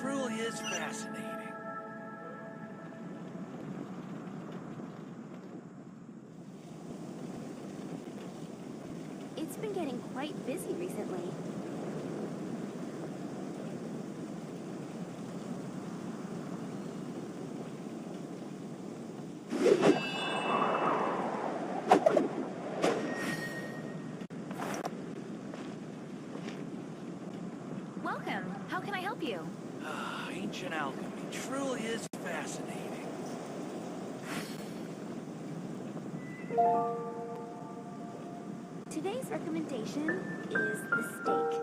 truly is fascinating. It's been getting quite busy recently. Welcome. How can I help you? Ancient alchemy truly is fascinating. Today's recommendation is the steak.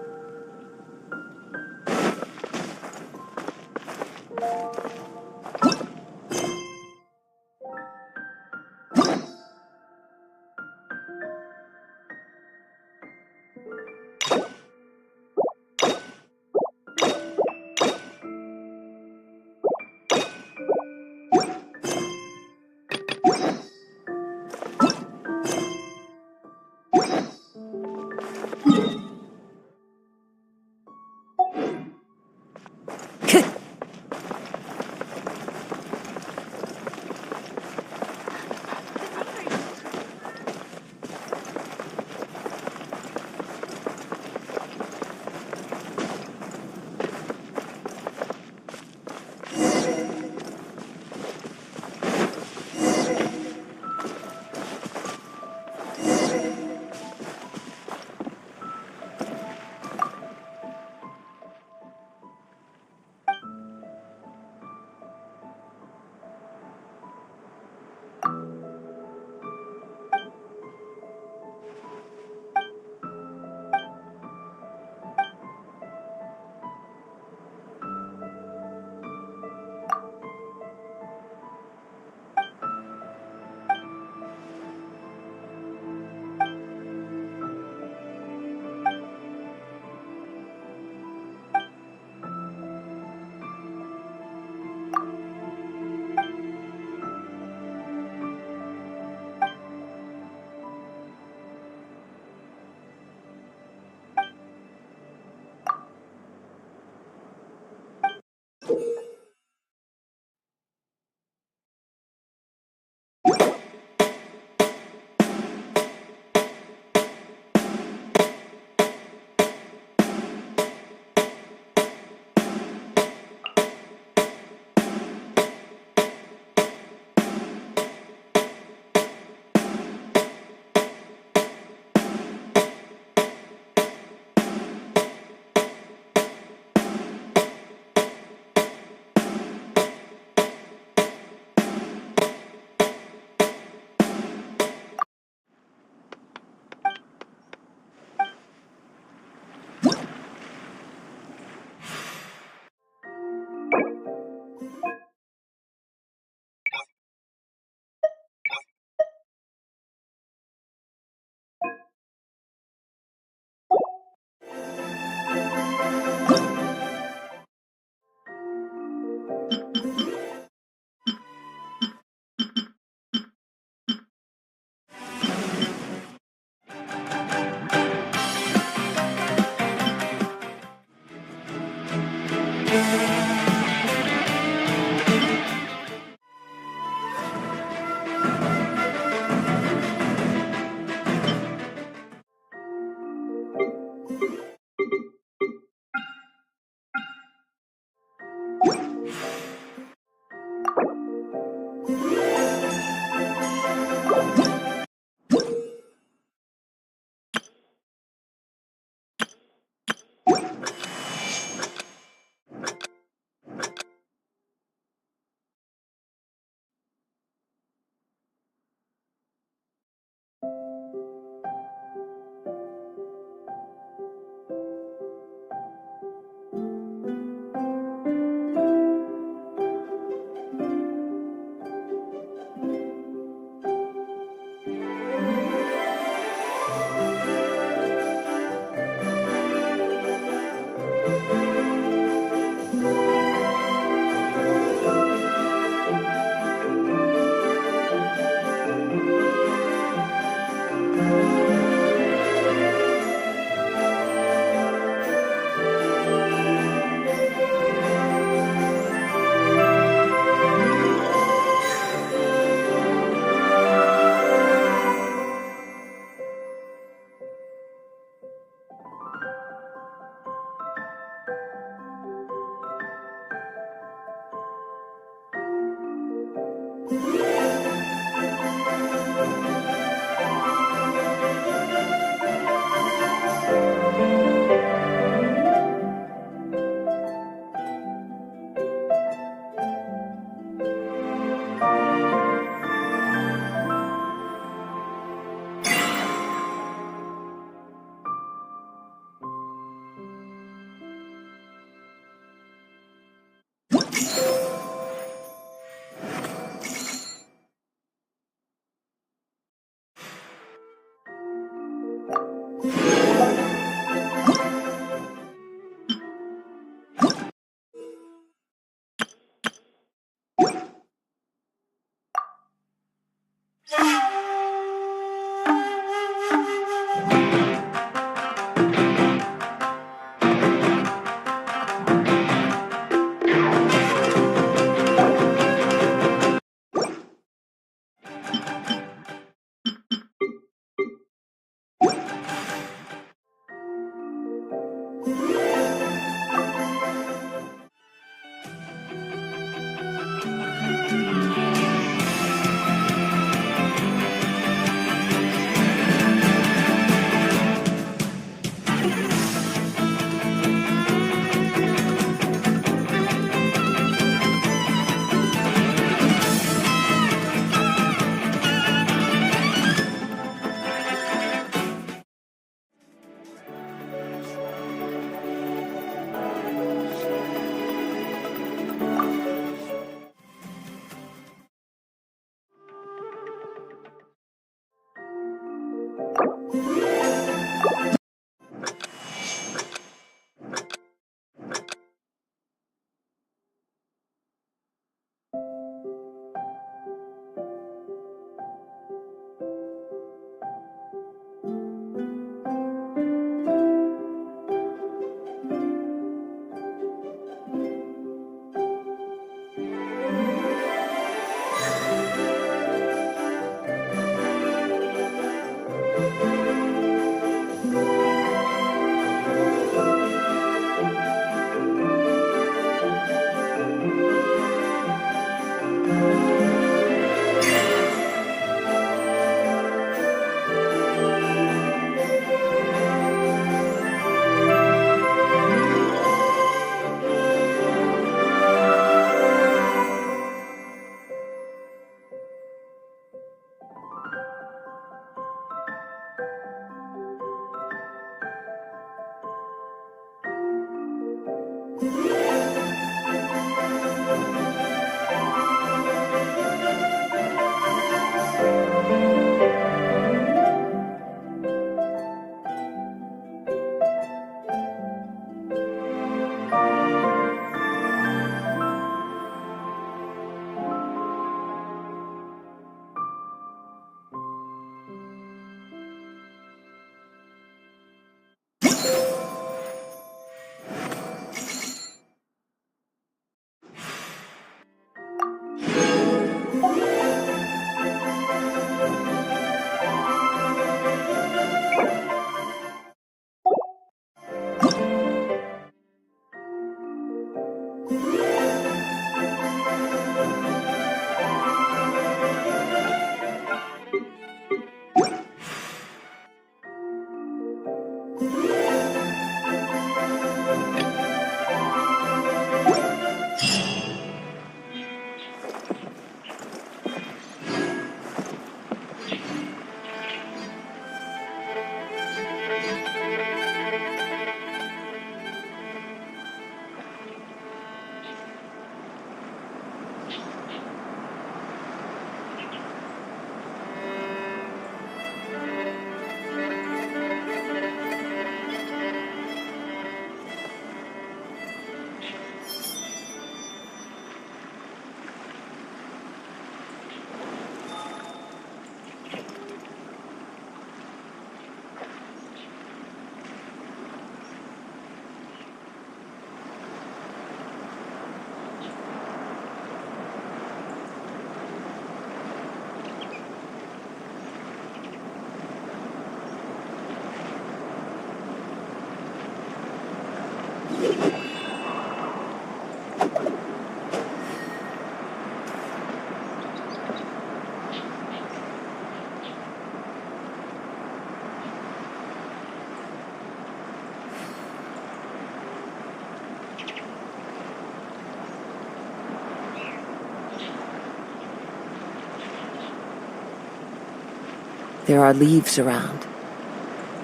There are leaves around,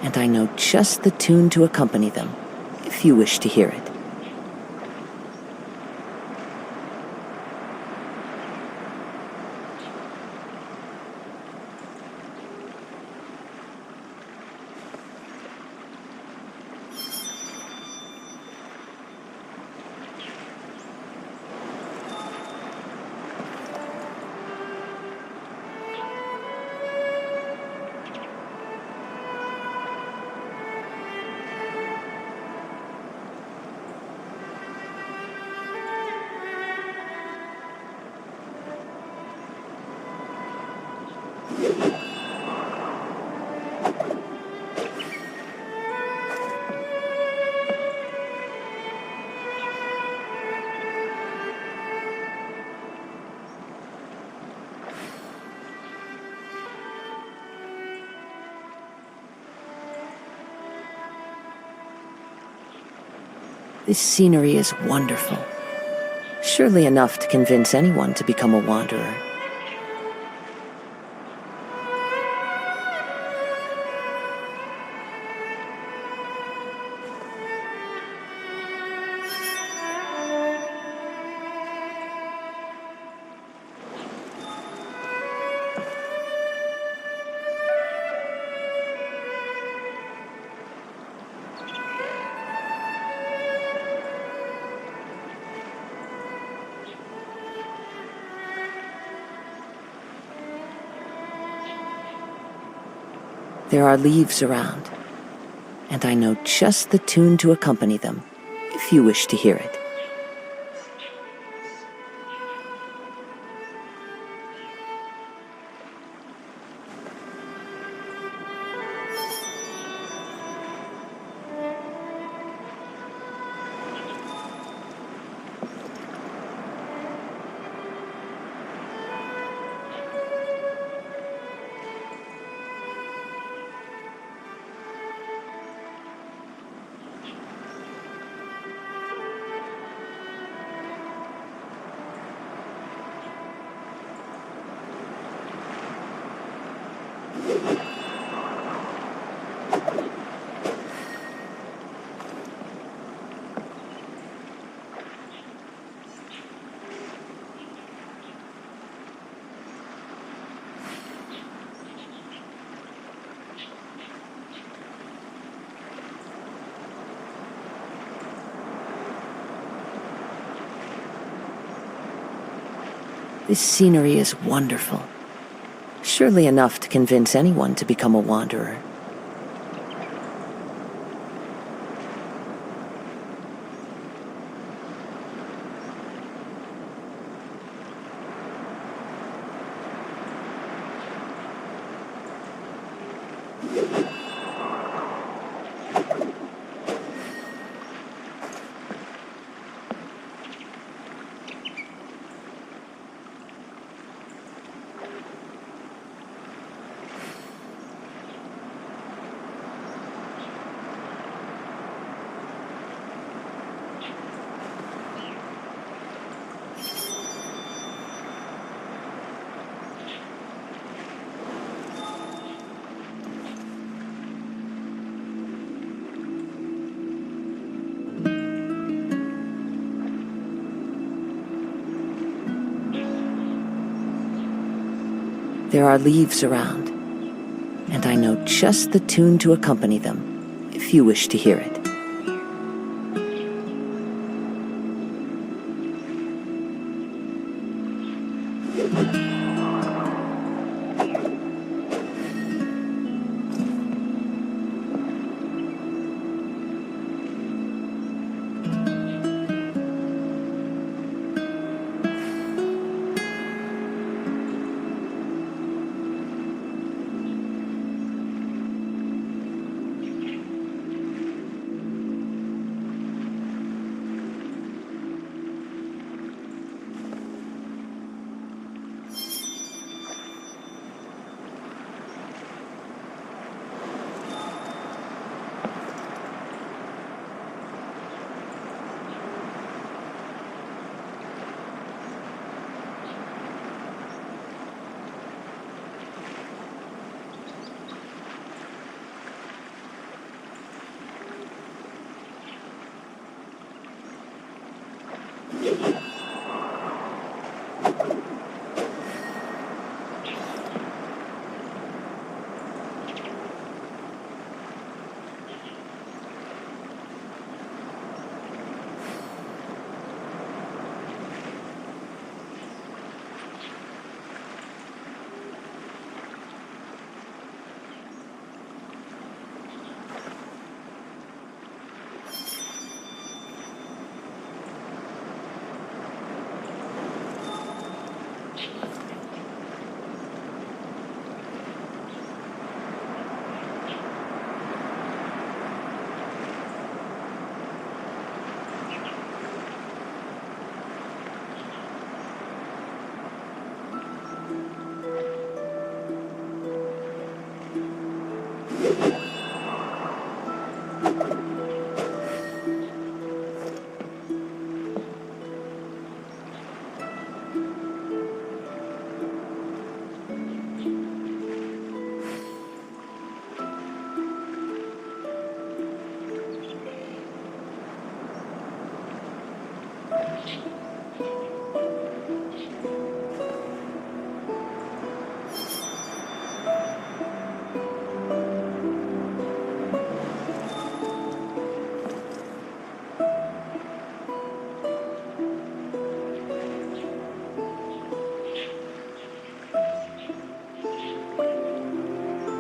and I know just the tune to accompany them, if you wish to hear it. This scenery is wonderful. Surely enough to convince anyone to become a wanderer. There are leaves around, and I know just the tune to accompany them, if you wish to hear it. This scenery is wonderful. Surely enough to convince anyone to become a wanderer. There are leaves around, and I know just the tune to accompany them, if you wish to hear it.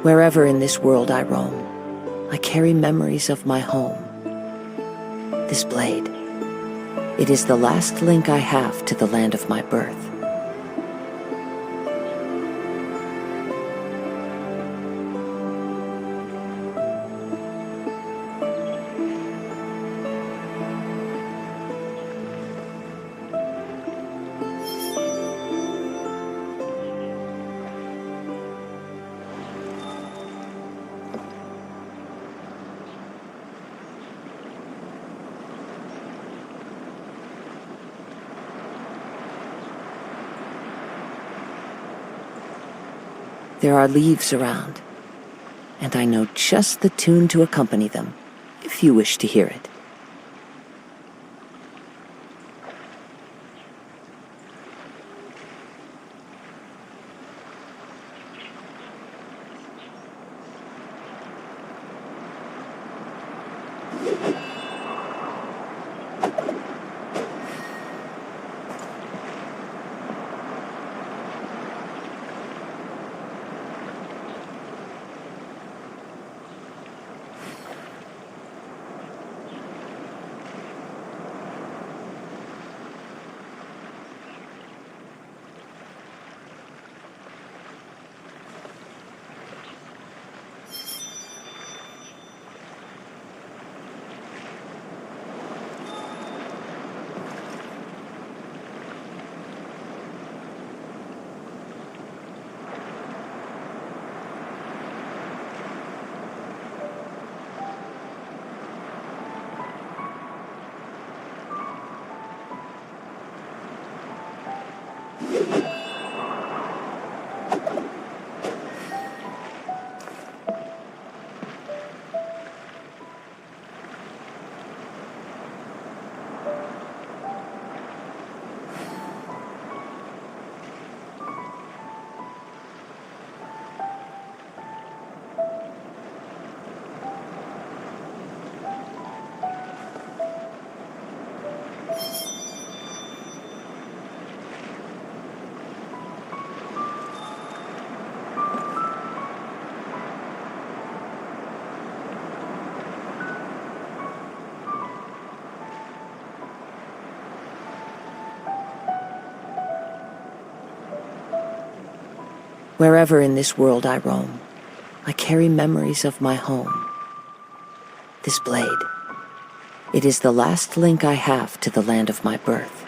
Wherever in this world I roam, I carry memories of my home. This blade, it is the last link I have to the land of my birth. There are leaves around, and I know just the tune to accompany them, if you wish to hear it. Wherever in this world I roam, I carry memories of my home. This blade, it is the last link I have to the land of my birth.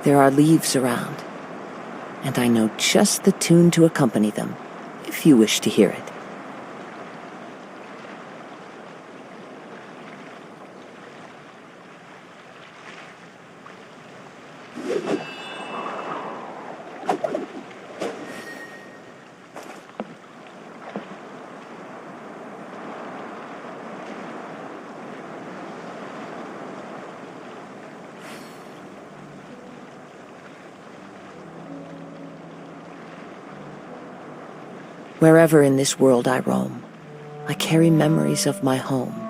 There are leaves around, and I know just the tune to accompany them, if you wish to hear it. Wherever in this world I roam, I carry memories of my home.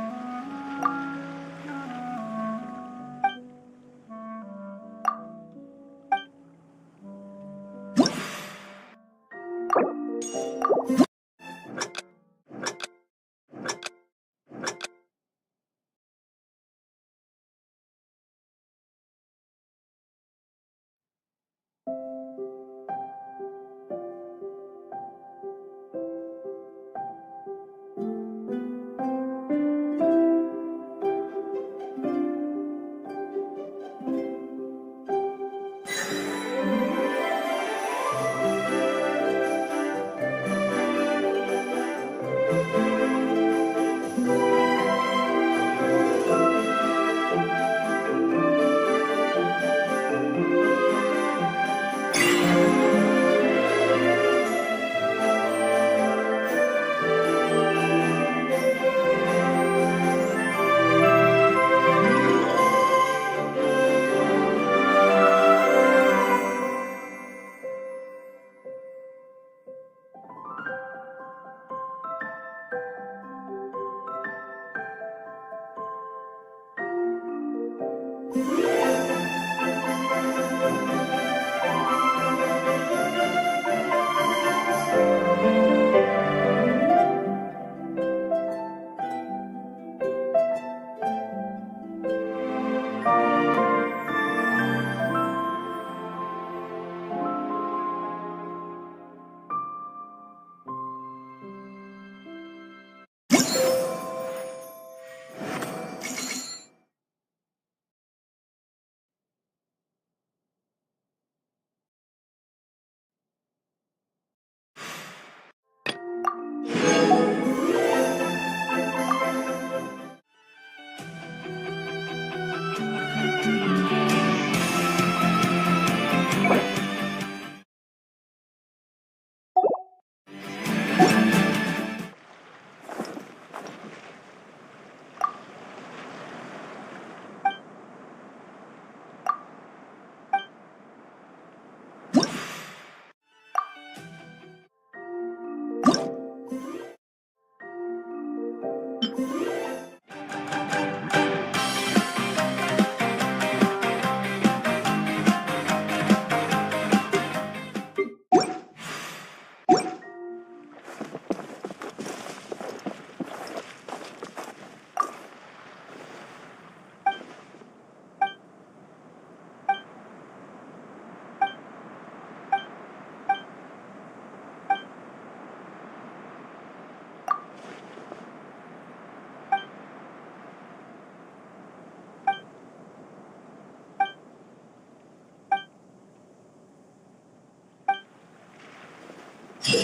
Time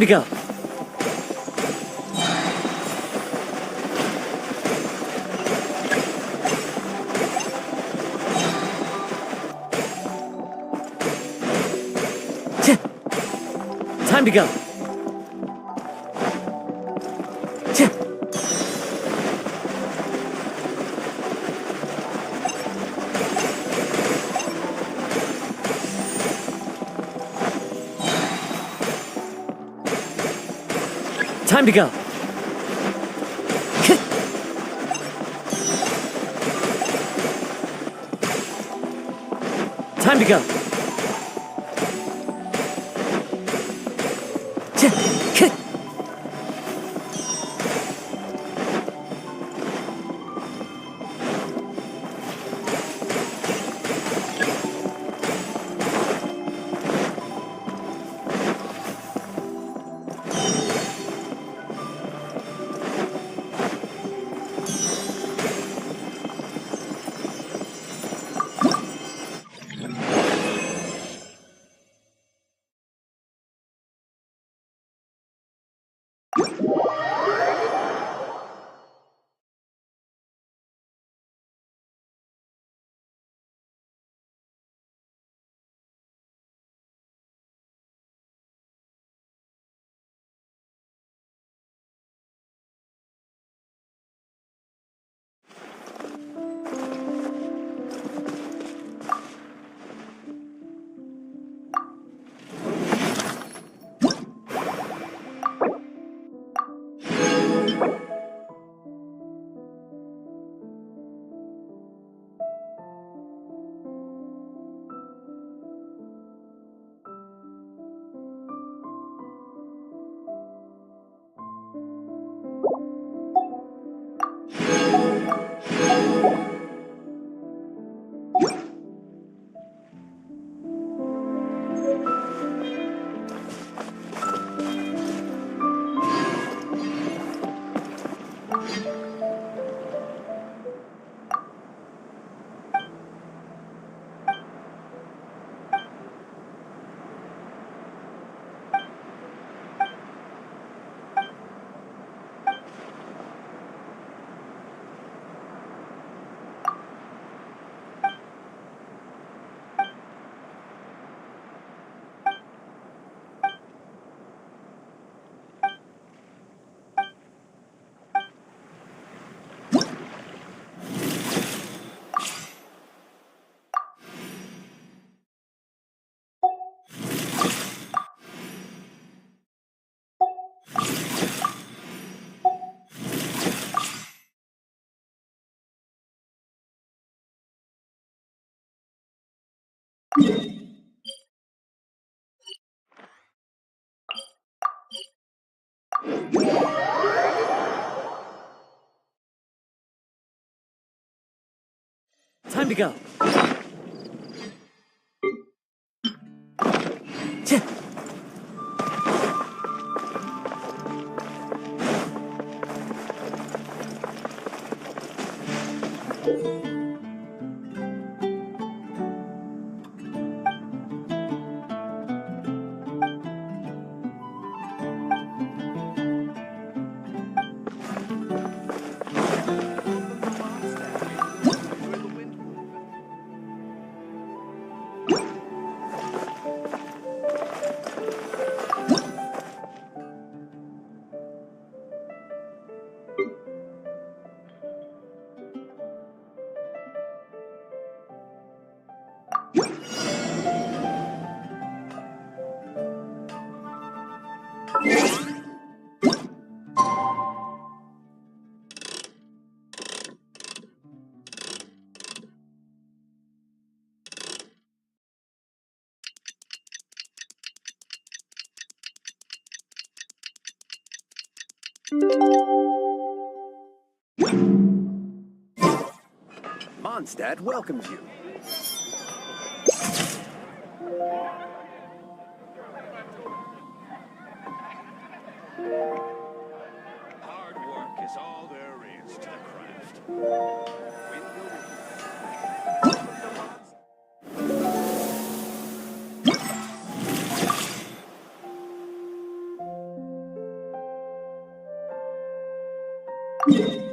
to go. Time to go. Time to go. Time to go. Time to go. Mondstadt welcomes you. Hard work is all there is to the craft. Windblume.